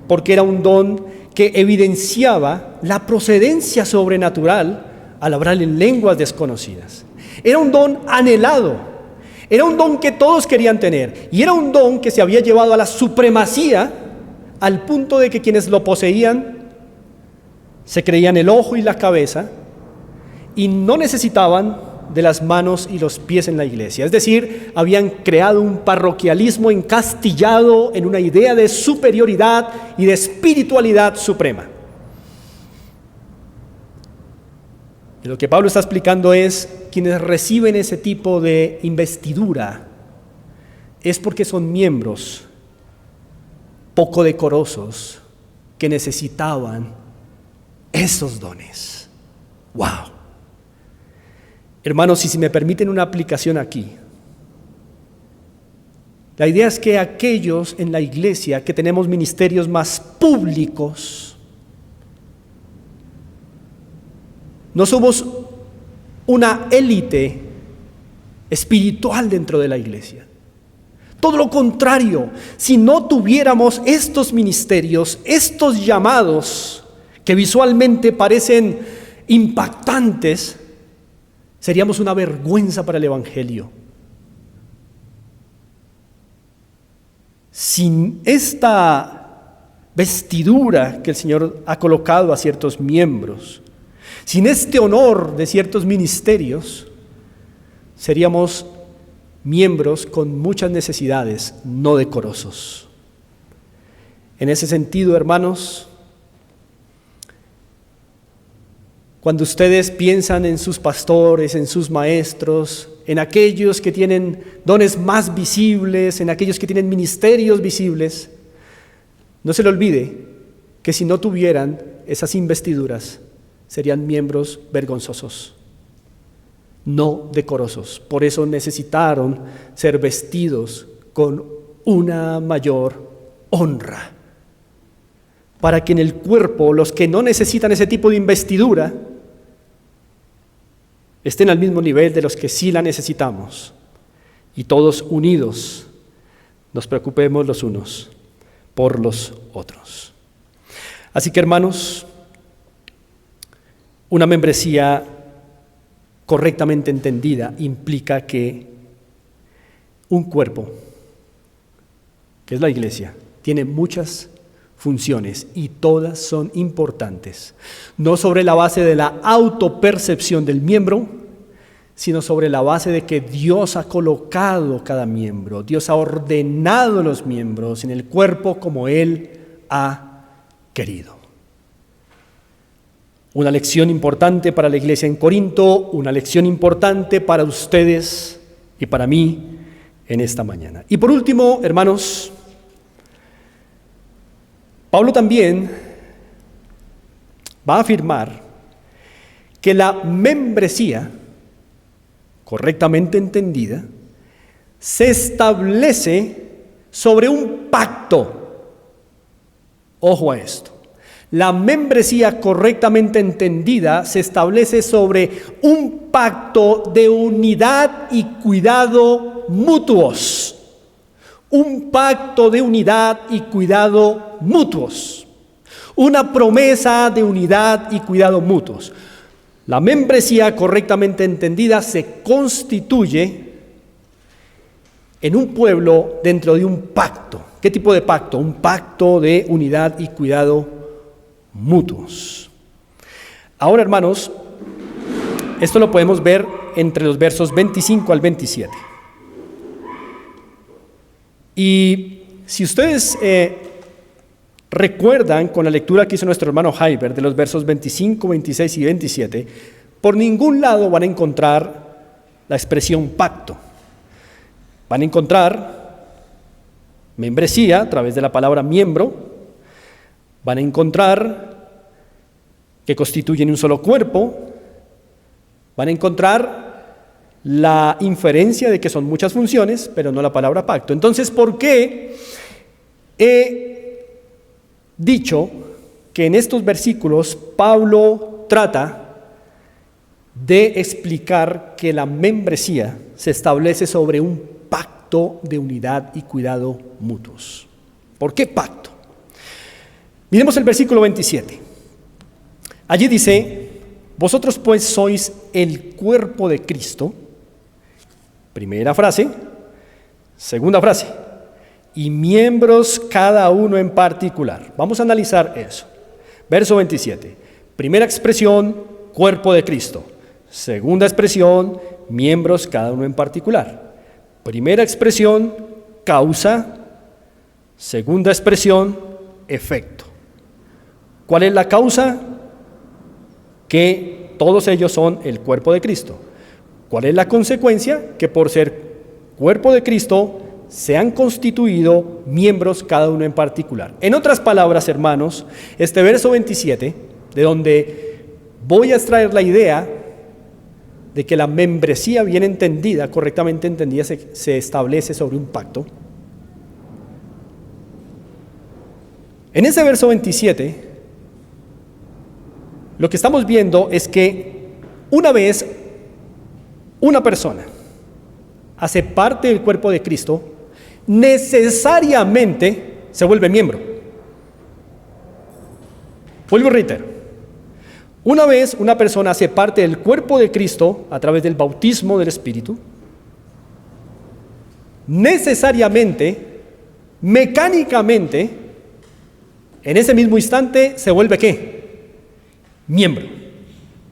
porque era un don que evidenciaba la procedencia sobrenatural al hablar en lenguas desconocidas. Era un don anhelado, era un don que todos querían tener y era un don que se había llevado a la supremacía al punto de que quienes lo poseían se creían el ojo y la cabeza y no necesitaban de las manos y los pies en la iglesia. Es decir, habían creado un parroquialismo encastillado en una idea de superioridad y de espiritualidad suprema. Y lo que Pablo está explicando es, quienes reciben ese tipo de investidura es porque son miembros poco decorosos que necesitaban esos dones. ¡Wow! Hermanos, y si me permiten una aplicación aquí, la idea es que aquellos en la iglesia que tenemos ministerios más públicos, no somos una élite espiritual dentro de la iglesia. Todo lo contrario, si no tuviéramos estos ministerios, estos llamados que visualmente parecen impactantes, seríamos una vergüenza para el Evangelio. Sin esta vestidura que el Señor ha colocado a ciertos miembros, sin este honor de ciertos ministerios, seríamos miembros con muchas necesidades no decorosos. En ese sentido, hermanos, cuando ustedes piensan en sus pastores, en sus maestros, en aquellos que tienen dones más visibles, en aquellos que tienen ministerios visibles, no se le olvide que si no tuvieran esas investiduras, serían miembros vergonzosos, no decorosos. Por eso necesitaron ser vestidos con una mayor honra, para que en el cuerpo los que no necesitan ese tipo de investidura estén al mismo nivel de los que sí la necesitamos, y todos unidos nos preocupemos los unos por los otros. Así que, hermanos, una membresía correctamente entendida implica que un cuerpo, que es la iglesia, tiene muchas funciones y todas son importantes, no sobre la base de la autopercepción del miembro, sino sobre la base de que Dios ha colocado cada miembro, Dios ha ordenado los miembros en el cuerpo como Él ha querido. Una lección importante para la iglesia en Corinto, una lección importante para ustedes y para mí en esta mañana. Y por último, hermanos, Pablo también va a afirmar que la membresía, correctamente entendida, se establece sobre un pacto. Ojo a esto. La membresía correctamente entendida se establece sobre un pacto de unidad y cuidado mutuos. Un pacto de unidad y cuidado mutuos. Una promesa de unidad y cuidado mutuos. La membresía correctamente entendida se constituye en un pueblo dentro de un pacto. ¿Qué tipo de pacto? Un pacto de unidad y cuidado mutuos. Ahora, hermanos, esto lo podemos ver entre los versos 25 al 27. Y si ustedes recuerdan con la lectura que hizo nuestro hermano Heiber de los versos 25, 26 y 27, por ningún lado van a encontrar la expresión pacto. Van a encontrar membresía a través de la palabra miembro. Van a encontrar que constituyen un solo cuerpo. Van a encontrar la inferencia de que son muchas funciones, pero no la palabra pacto. Entonces, ¿por qué he dicho que en estos versículos Pablo trata de explicar que la membresía se establece sobre un pacto de unidad y cuidado mutuos? ¿Por qué pacto? Miremos el versículo 27. Allí dice: vosotros pues sois el cuerpo de Cristo. Primera frase. Segunda frase: y miembros cada uno en particular. Vamos a analizar eso. Verso 27. Primera expresión, cuerpo de Cristo. Segunda expresión, miembros cada uno en particular. Primera expresión, causa. Segunda expresión, efecto. ¿Cuál es la causa? Que todos ellos son el cuerpo de Cristo. ¿Cuál es la consecuencia? Que por ser cuerpo de Cristo se han constituido miembros cada uno en particular. En otras palabras, hermanos, este verso 27, de donde voy a extraer la idea de que la membresía bien entendida, correctamente entendida, se establece sobre un pacto. En ese verso 27, lo que estamos viendo es que una vez una persona hace parte del cuerpo de Cristo, necesariamente se vuelve miembro. Vuelvo y reitero. Una vez una persona hace parte del cuerpo de Cristo a través del bautismo del Espíritu, necesariamente, mecánicamente, en ese mismo instante se vuelve ¿qué? Miembro.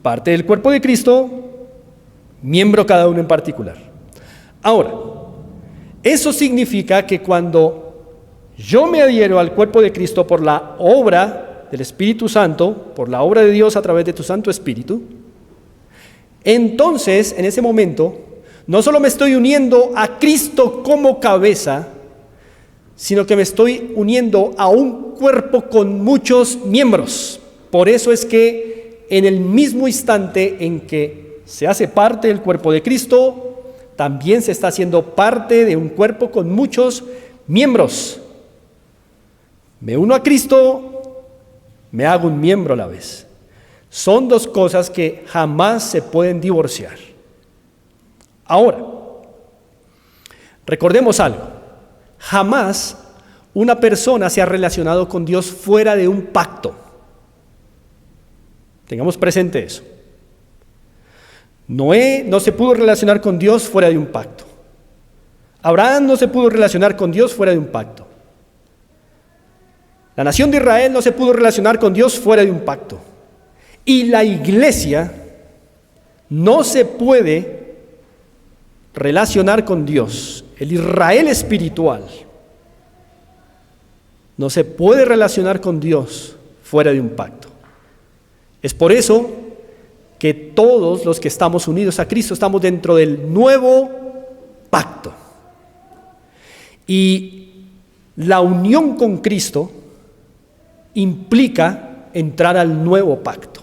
Parte del cuerpo de Cristo, miembro cada uno en particular. Ahora, eso significa que cuando yo me adhiero al cuerpo de Cristo por la obra del Espíritu Santo, por la obra de Dios a través de tu Santo Espíritu, entonces, en ese momento, no solo me estoy uniendo a Cristo como cabeza, sino que me estoy uniendo a un cuerpo con muchos miembros. Por eso es que en el mismo instante en que se hace parte del cuerpo de Cristo, también se está haciendo parte de un cuerpo con muchos miembros. Me uno a Cristo, me hago un miembro a la vez. Son dos cosas que jamás se pueden divorciar. Ahora, recordemos algo. Jamás una persona se ha relacionado con Dios fuera de un pacto. Tengamos presente eso. Noé no se pudo relacionar con Dios fuera de un pacto. Abraham no se pudo relacionar con Dios fuera de un pacto. La nación de Israel no se pudo relacionar con Dios fuera de un pacto. Y la iglesia no se puede relacionar con Dios. El Israel espiritual no se puede relacionar con Dios fuera de un pacto. Es por eso que todos los que estamos unidos a Cristo estamos dentro del nuevo pacto. Y la unión con Cristo implica entrar al nuevo pacto.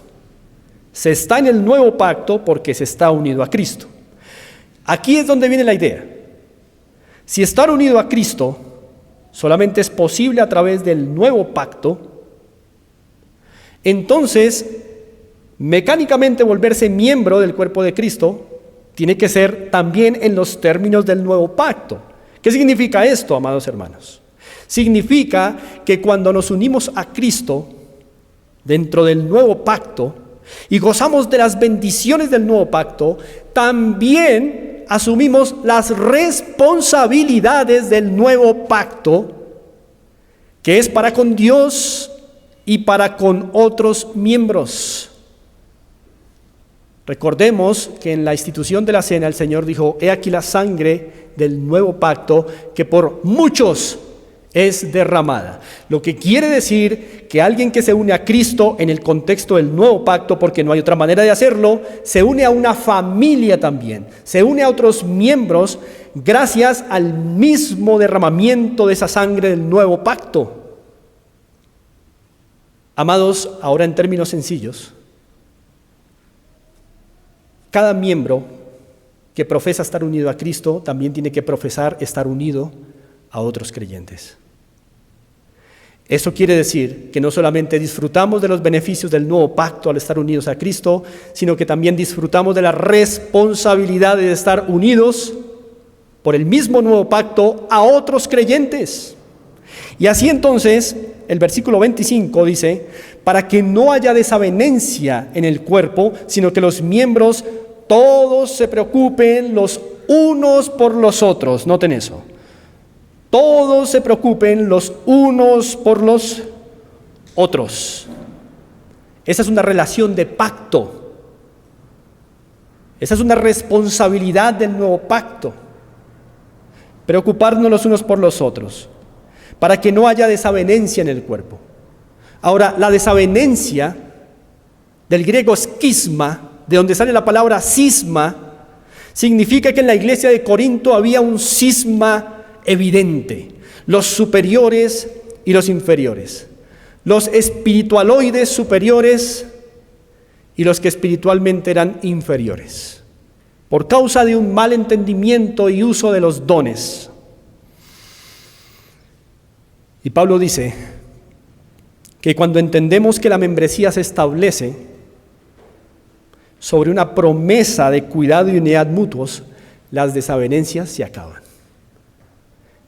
Se está en el nuevo pacto porque se está unido a Cristo. Aquí es donde viene la idea. Si estar unido a Cristo solamente es posible a través del nuevo pacto, entonces mecánicamente volverse miembro del cuerpo de Cristo tiene que ser también en los términos del nuevo pacto. ¿Qué significa esto, amados hermanos? Significa que cuando nos unimos a Cristo dentro del nuevo pacto y gozamos de las bendiciones del nuevo pacto, también asumimos las responsabilidades del nuevo pacto, que es para con Dios y para con otros miembros. Recordemos que en la institución de la cena el Señor dijo: he aquí la sangre del nuevo pacto que por muchos es derramada. Lo que quiere decir que alguien que se une a Cristo en el contexto del nuevo pacto, porque no hay otra manera de hacerlo, se une a una familia también, se une a otros miembros gracias al mismo derramamiento de esa sangre del nuevo pacto. Amados, ahora en términos sencillos, cada miembro que profesa estar unido a Cristo también tiene que profesar estar unido a otros creyentes. Eso quiere decir que no solamente disfrutamos de los beneficios del nuevo pacto al estar unidos a Cristo, sino que también disfrutamos de la responsabilidad de estar unidos por el mismo nuevo pacto a otros creyentes. Y así entonces, el versículo 25 dice: para que no haya desavenencia en el cuerpo, sino que los miembros todos se preocupen los unos por los otros. Noten eso. Todos se preocupen los unos por los otros. Esa es una relación de pacto. Esa es una responsabilidad del nuevo pacto. Preocuparnos los unos por los otros, para que no haya desavenencia en el cuerpo. Ahora, la desavenencia, del griego esquisma, de donde sale la palabra cisma, significa que en la iglesia de Corinto había un cisma evidente. Los superiores y los inferiores. Los espiritualoides superiores y los que espiritualmente eran inferiores. Por causa de un mal entendimiento y uso de los dones. Y Pablo dice que cuando entendemos que la membresía se establece sobre una promesa de cuidado y unidad mutuos, las desavenencias se acaban.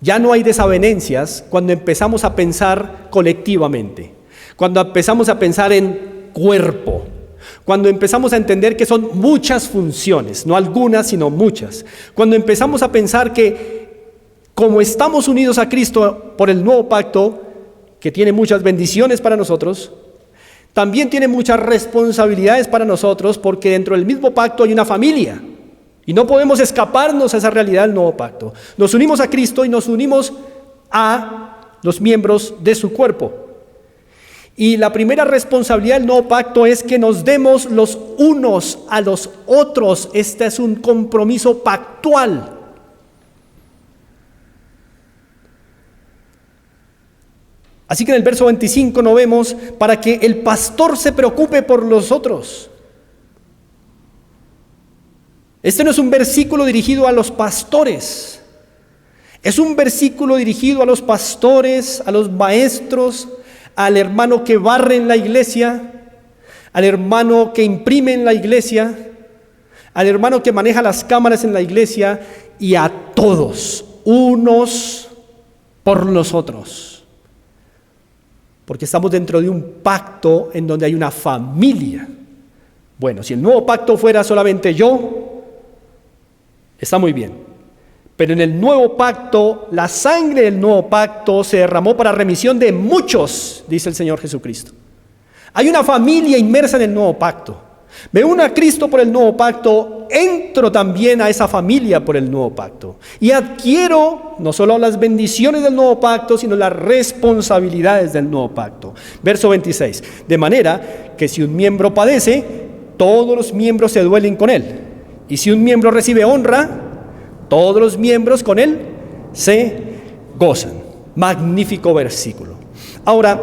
Ya no hay desavenencias cuando empezamos a pensar colectivamente, cuando empezamos a pensar en cuerpo, cuando empezamos a entender que son muchas funciones, no algunas, sino muchas. Cuando empezamos a pensar que como estamos unidos a Cristo por el nuevo pacto, que tiene muchas bendiciones para nosotros, también tiene muchas responsabilidades para nosotros, porque dentro del mismo pacto hay una familia. Y no podemos escaparnos a esa realidad del nuevo pacto. Nos unimos a Cristo y nos unimos a los miembros de su cuerpo. Y la primera responsabilidad del nuevo pacto es que nos demos los unos a los otros. Este es un compromiso pactual. Así que en el verso 25 nos vemos para que el pastor se preocupe por los otros. Este no es un versículo dirigido a los pastores. Es un versículo dirigido a los pastores, a los maestros, al hermano que barre en la iglesia, al hermano que imprime en la iglesia, al hermano que maneja las cámaras en la iglesia y a todos, unos por los otros. Porque estamos dentro de un pacto en donde hay una familia. Bueno, si el nuevo pacto fuera solamente yo, está muy bien. Pero en el nuevo pacto, la sangre del nuevo pacto se derramó para remisión de muchos, dice el Señor Jesucristo. Hay una familia inmersa en el nuevo pacto. Me uno a Cristo por el nuevo pacto, entro también a esa familia por el nuevo pacto. Y adquiero no solo las bendiciones del nuevo pacto, sino las responsabilidades del nuevo pacto. Verso 26. De manera que si un miembro padece, todos los miembros se duelen con él. Y si un miembro recibe honra, todos los miembros con él se gozan. Magnífico versículo. Ahora,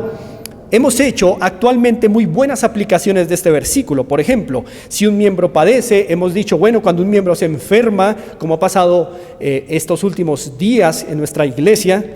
hemos hecho actualmente muy buenas aplicaciones de este versículo. Por ejemplo, si un miembro padece, hemos dicho, bueno, cuando un miembro se enferma, como ha pasado estos últimos días en nuestra iglesia,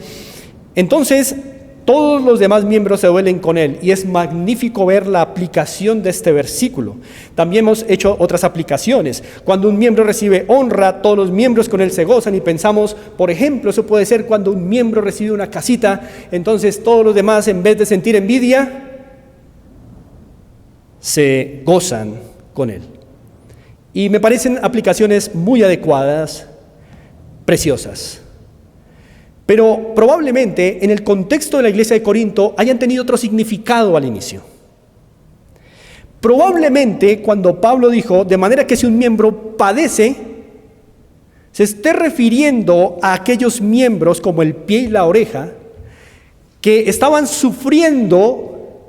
entonces todos los demás miembros se duelen con él, y es magnífico ver la aplicación de este versículo. También hemos hecho otras aplicaciones. Cuando un miembro recibe honra, todos los miembros con él se gozan, y pensamos, por ejemplo, eso puede ser cuando un miembro recibe una casita, entonces todos los demás, en vez de sentir envidia, se gozan con él. Y me parecen aplicaciones muy adecuadas, preciosas. Pero probablemente en el contexto de la iglesia de Corinto hayan tenido otro significado al inicio. Probablemente cuando Pablo dijo, de manera que si un miembro padece, se esté refiriendo a aquellos miembros como el pie y la oreja que estaban sufriendo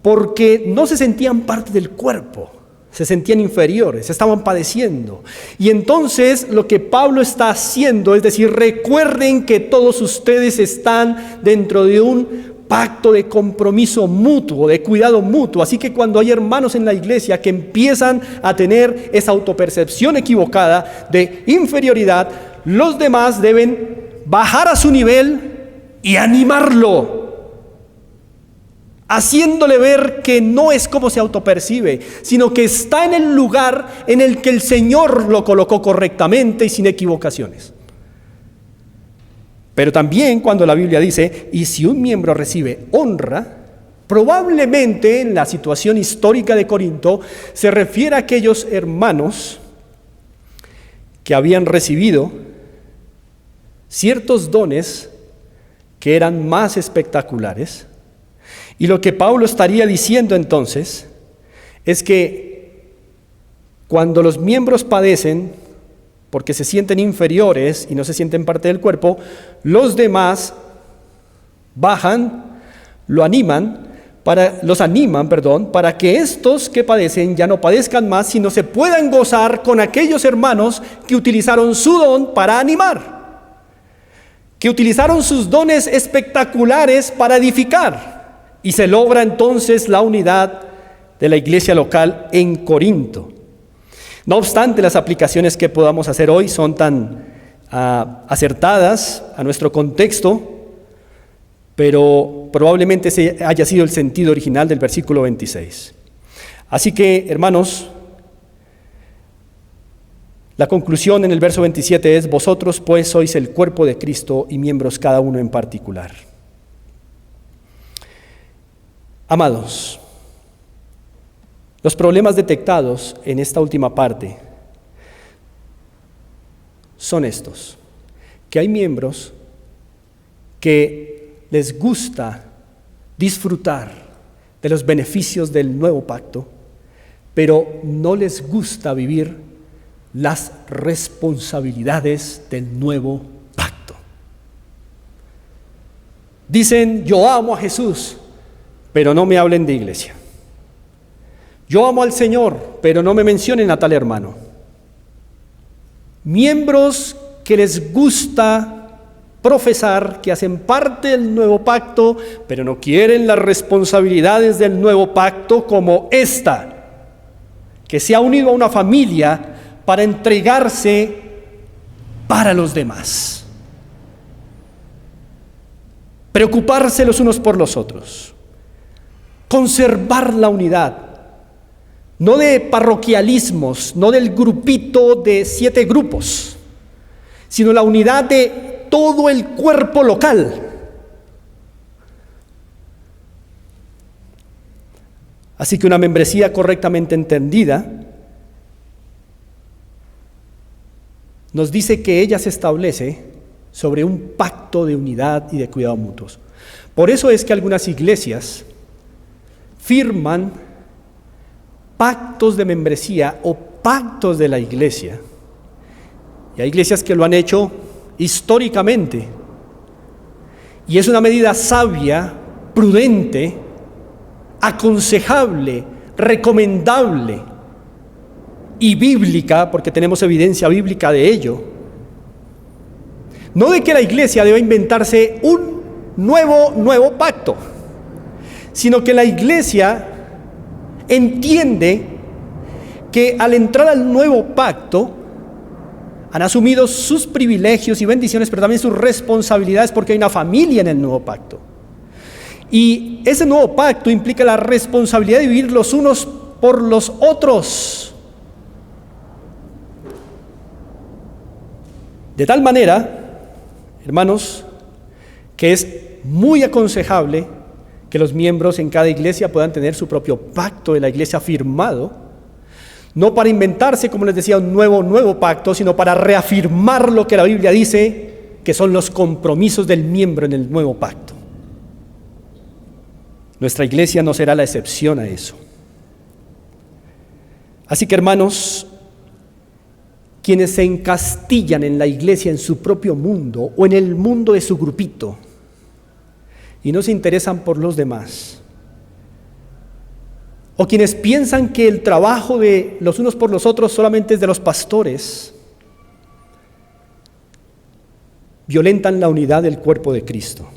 porque no se sentían parte del cuerpo. Se sentían inferiores, estaban padeciendo. Y entonces lo que Pablo está haciendo es decir, recuerden que todos ustedes están dentro de un pacto de compromiso mutuo, de cuidado mutuo. Así que cuando hay hermanos en la iglesia que empiezan a tener esa autopercepción equivocada de inferioridad, los demás deben bajar a su nivel y animarlo, haciéndole ver que no es como se autopercibe, sino que está en el lugar en el que el Señor lo colocó correctamente y sin equivocaciones. Pero también cuando la Biblia dice, y si un miembro recibe honra, probablemente en la situación histórica de Corinto se refiere a aquellos hermanos que habían recibido ciertos dones que eran más espectaculares. Y lo que Pablo estaría diciendo entonces es que Cuando los miembros padecen porque se sienten inferiores y no se sienten parte del cuerpo, los demás bajan, los animan para que estos que padecen ya no padezcan más, sino se puedan gozar con aquellos hermanos que utilizaron su don para animar, que utilizaron sus dones espectaculares para edificar, y se logra entonces la unidad de la iglesia local en Corinto. No obstante, las aplicaciones que podamos hacer hoy son tan acertadas a nuestro contexto, pero probablemente ese haya sido el sentido original del versículo 26. Así que, hermanos, la conclusión en el verso 27 es: vosotros pues sois el cuerpo de Cristo y miembros cada uno en particular. Amados, los problemas detectados en esta última parte son estos: que hay miembros que les gusta disfrutar de los beneficios del nuevo pacto, pero no les gusta vivir las responsabilidades del nuevo pacto. Dicen: yo amo a Jesús, pero no me hablen de iglesia. Yo amo al Señor, pero no me mencionen a tal hermano. Miembros que les gusta profesar que hacen parte del nuevo pacto, pero no quieren las responsabilidades del nuevo pacto, como esta, que se ha unido a una familia para entregarse para los demás, preocuparse los unos por los otros, conservar la unidad, no de parroquialismos, no del grupito de 7 grupos, sino la unidad de todo el cuerpo local. Así que una membresía correctamente entendida nos dice que ella se establece sobre un pacto de unidad y de cuidado mutuos. Por eso es que algunas iglesias firman pactos de membresía o pactos de la iglesia, y hay iglesias que lo han hecho históricamente, y es una medida sabia, prudente, aconsejable, recomendable y bíblica, porque tenemos evidencia bíblica de ello. No de que la iglesia deba inventarse un nuevo pacto, sino que la iglesia entiende que al entrar al nuevo pacto han asumido sus privilegios y bendiciones, pero también sus responsabilidades, porque hay una familia en el nuevo pacto. Y ese nuevo pacto implica la responsabilidad de vivir los unos por los otros. De tal manera, hermanos, que es muy aconsejable que los miembros en cada iglesia puedan tener su propio pacto de la iglesia firmado, no para inventarse, como les decía, un nuevo pacto, sino para reafirmar lo que la Biblia dice que son los compromisos del miembro en el nuevo pacto. Nuestra iglesia no será la excepción a eso. Así que, hermanos, quienes se encastillan en la iglesia, en su propio mundo o en el mundo de su grupito, y no se interesan por los demás, o quienes piensan que el trabajo de los unos por los otros solamente es de los pastores, violentan la unidad del cuerpo de Cristo.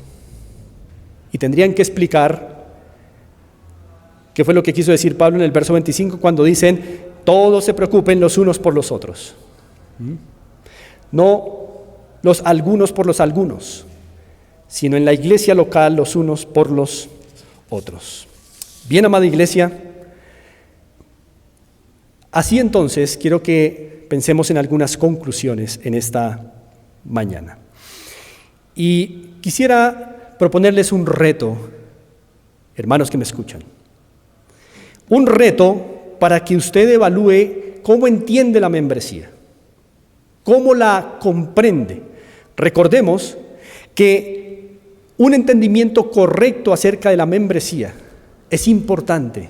Y tendrían que explicar qué fue lo que quiso decir Pablo en el verso 25 cuando dicen: todos se preocupen los unos por los otros. No los algunos por los algunos, sino en la iglesia local los unos por los otros. Bien, amada iglesia, así entonces quiero que pensemos en algunas conclusiones en esta mañana. Y quisiera proponerles un reto, hermanos que me escuchan. Un reto para que usted evalúe cómo entiende la membresía, cómo la comprende. Recordemos que un entendimiento correcto acerca de la membresía es importante,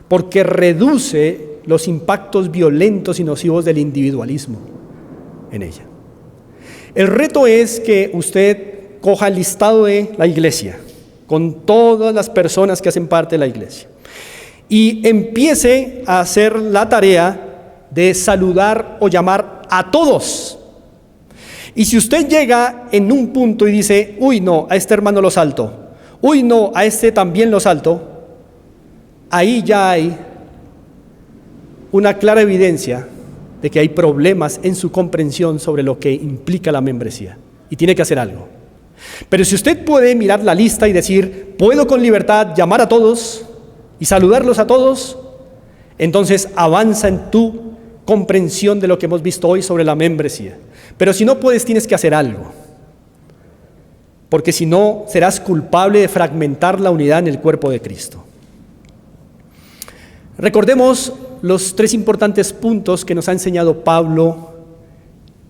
porque reduce los impactos violentos y nocivos del individualismo en ella. El reto es que usted coja el listado de la iglesia, con todas las personas que hacen parte de la iglesia, y empiece a hacer la tarea de saludar o llamar a todos. Y si usted llega en un punto y dice, uy no, a este hermano lo salto, uy no, a este también lo salto, ahí ya hay una clara evidencia de que hay problemas en su comprensión sobre lo que implica la membresía y tiene que hacer algo. Pero si usted puede mirar la lista y decir, puedo con libertad llamar a todos y saludarlos a todos, entonces avanza en tu comprensión de lo que hemos visto hoy sobre la membresía. Pero si no puedes, tienes que hacer algo, porque si no, serás culpable de fragmentar la unidad en el cuerpo de Cristo. Recordemos los 3 importantes puntos que nos ha enseñado Pablo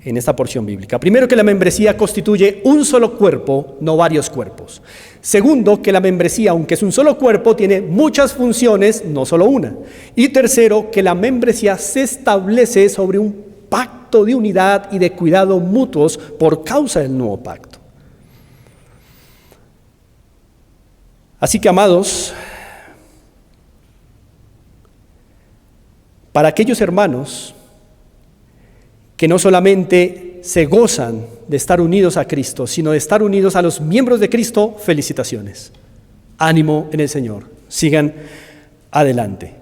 en esta porción bíblica. Primero, que la membresía constituye un solo cuerpo, no varios cuerpos. Segundo, que la membresía, aunque es un solo cuerpo, tiene muchas funciones, no solo una. Y tercero, que la membresía se establece sobre un pacto de unidad y de cuidado mutuos por causa del nuevo pacto. Así que, amados, para aquellos hermanos que no solamente se gozan de estar unidos a Cristo, sino de estar unidos a los miembros de Cristo, felicitaciones. Ánimo en el Señor. Sigan adelante.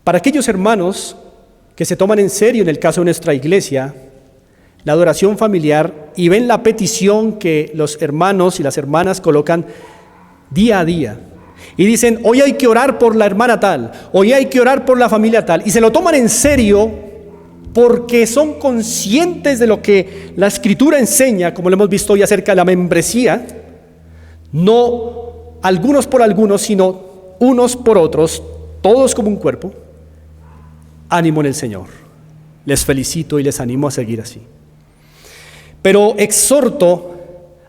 Para aquellos hermanos que se toman en serio, en el caso de nuestra iglesia, la adoración familiar y ven la petición que los hermanos y las hermanas colocan día a día, y dicen, hoy hay que orar por la hermana tal, hoy hay que orar por la familia tal, y se lo toman en serio porque son conscientes de lo que la Escritura enseña, como lo hemos visto hoy acerca de la membresía, no algunos por algunos, sino unos por otros, todos como un cuerpo. Ánimo en el Señor. Les felicito y les animo a seguir así. Pero exhorto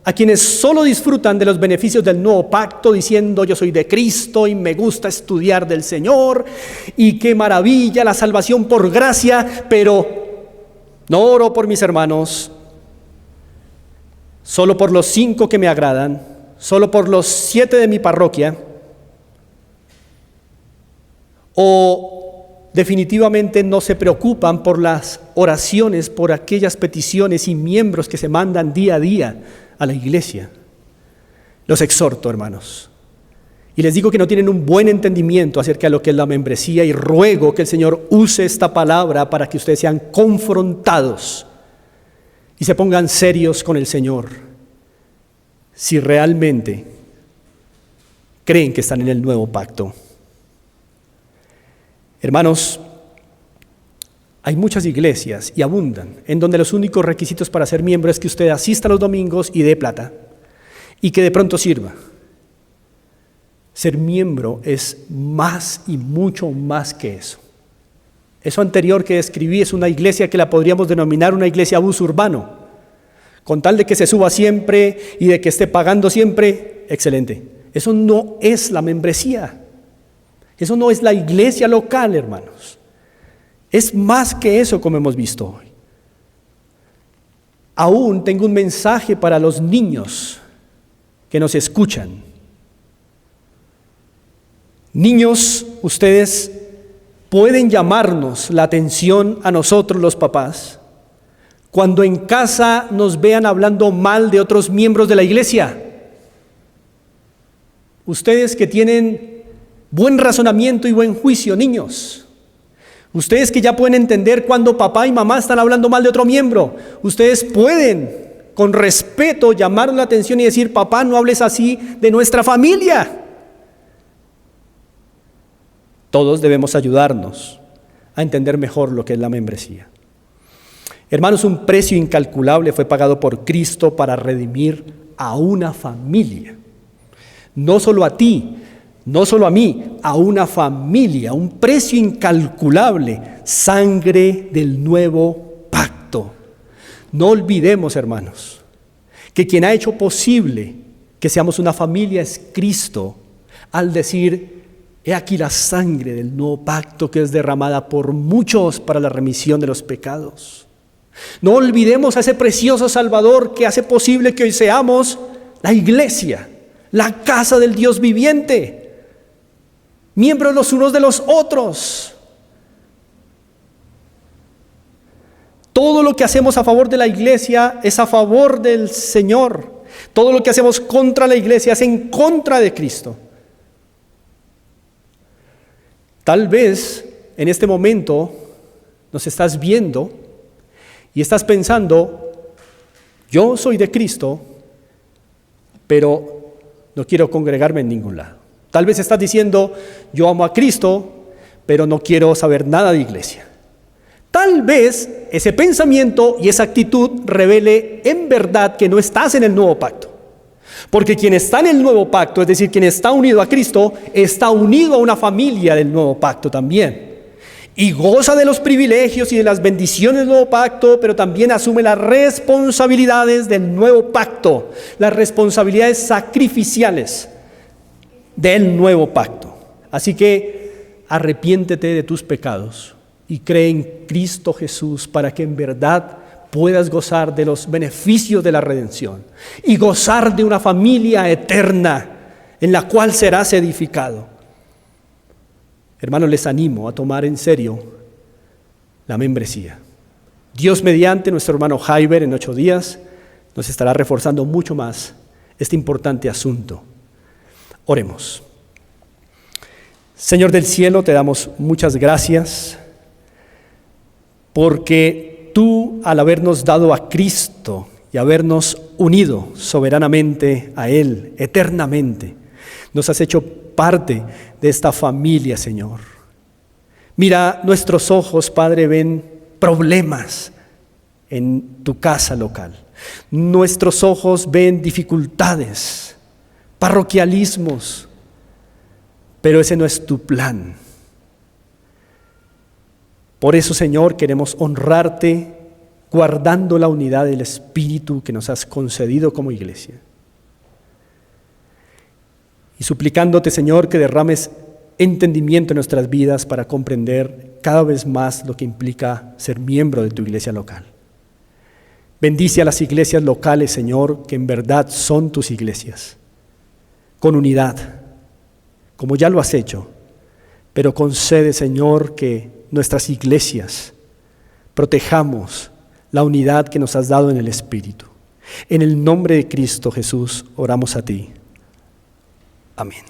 a quienes solo disfrutan de los beneficios del nuevo pacto, diciendo yo soy de Cristo y me gusta estudiar del Señor y qué maravilla la salvación por gracia, pero no oro por mis hermanos, solo por los 5 que me agradan, solo por los 7 de mi parroquia, o definitivamente no se preocupan por las oraciones, por aquellas peticiones y miembros que se mandan día a día a la iglesia. Los exhorto, hermanos, y les digo que no tienen un buen entendimiento acerca de lo que es la membresía, y ruego que el Señor use esta palabra para que ustedes sean confrontados y se pongan serios con el Señor si realmente creen que están en el nuevo pacto. Hermanos, hay muchas iglesias, y abundan, en donde los únicos requisitos para ser miembro es que usted asista los domingos y dé plata, y que de pronto sirva. Ser miembro es más y mucho más que eso. Eso anterior que describí es una iglesia que la podríamos denominar una iglesia bus urbano, con tal de que se suba siempre y de que esté pagando siempre, excelente. Eso no es la membresía. Eso no es la iglesia local, hermanos. Es más que eso, como hemos visto hoy. Aún tengo un mensaje para los niños que nos escuchan. Niños, ustedes pueden llamarnos la atención a nosotros los papás cuando en casa nos vean hablando mal de otros miembros de la iglesia. Ustedes que tienen buen razonamiento y buen juicio, niños. Ustedes que ya pueden entender cuando papá y mamá están hablando mal de otro miembro. Ustedes pueden, con respeto, llamar la atención y decir, papá, no hables así de nuestra familia. Todos debemos ayudarnos a entender mejor lo que es la membresía. Hermanos, un precio incalculable fue pagado por Cristo para redimir a una familia. No solo a ti, no solo a mí, a una familia, un precio incalculable, sangre del nuevo pacto. No olvidemos, hermanos, que quien ha hecho posible que seamos una familia es Cristo, al decir: he aquí la sangre del nuevo pacto que es derramada por muchos para la remisión de los pecados. No olvidemos a ese precioso Salvador que hace posible que hoy seamos la iglesia, la casa del Dios viviente, miembros los unos de los otros. Todo lo que hacemos a favor de la iglesia es a favor del Señor. Todo lo que hacemos contra la iglesia es en contra de Cristo. Tal vez en este momento nos estás viendo y estás pensando: yo soy de Cristo, pero no quiero congregarme en ningún lado. Tal vez estás diciendo: yo amo a Cristo, pero no quiero saber nada de iglesia. Tal vez ese pensamiento y esa actitud revele en verdad que no estás en el nuevo pacto. Porque quien está en el nuevo pacto, es decir, quien está unido a Cristo, está unido a una familia del nuevo pacto también. Y goza de los privilegios y de las bendiciones del nuevo pacto, pero también asume las responsabilidades del nuevo pacto, las responsabilidades sacrificiales del nuevo pacto. Así que arrepiéntete de tus pecados y cree en Cristo Jesús para que en verdad puedas gozar de los beneficios de la redención y gozar de una familia eterna en la cual serás edificado. Hermanos, les animo a tomar en serio la membresía. Dios mediante, nuestro hermano Jaiber en 8 días nos estará reforzando mucho más este importante asunto. Oremos. Señor del cielo, te damos muchas gracias porque tú, al habernos dado a Cristo y habernos unido soberanamente a Él, eternamente, nos has hecho parte de esta familia, Señor. Mira, nuestros ojos, Padre, ven problemas en tu casa local. Nuestros ojos ven dificultades, parroquialismos, pero ese no es tu plan. Por eso, Señor, queremos honrarte guardando la unidad del Espíritu que nos has concedido como iglesia. Y suplicándote, Señor, que derrames entendimiento en nuestras vidas para comprender cada vez más lo que implica ser miembro de tu iglesia local. Bendice a las iglesias locales, Señor, que en verdad son tus iglesias, con unidad, como ya lo has hecho, pero concede, Señor, que nuestras iglesias protejamos la unidad que nos has dado en el Espíritu. En el nombre de Cristo Jesús oramos a ti. Amén.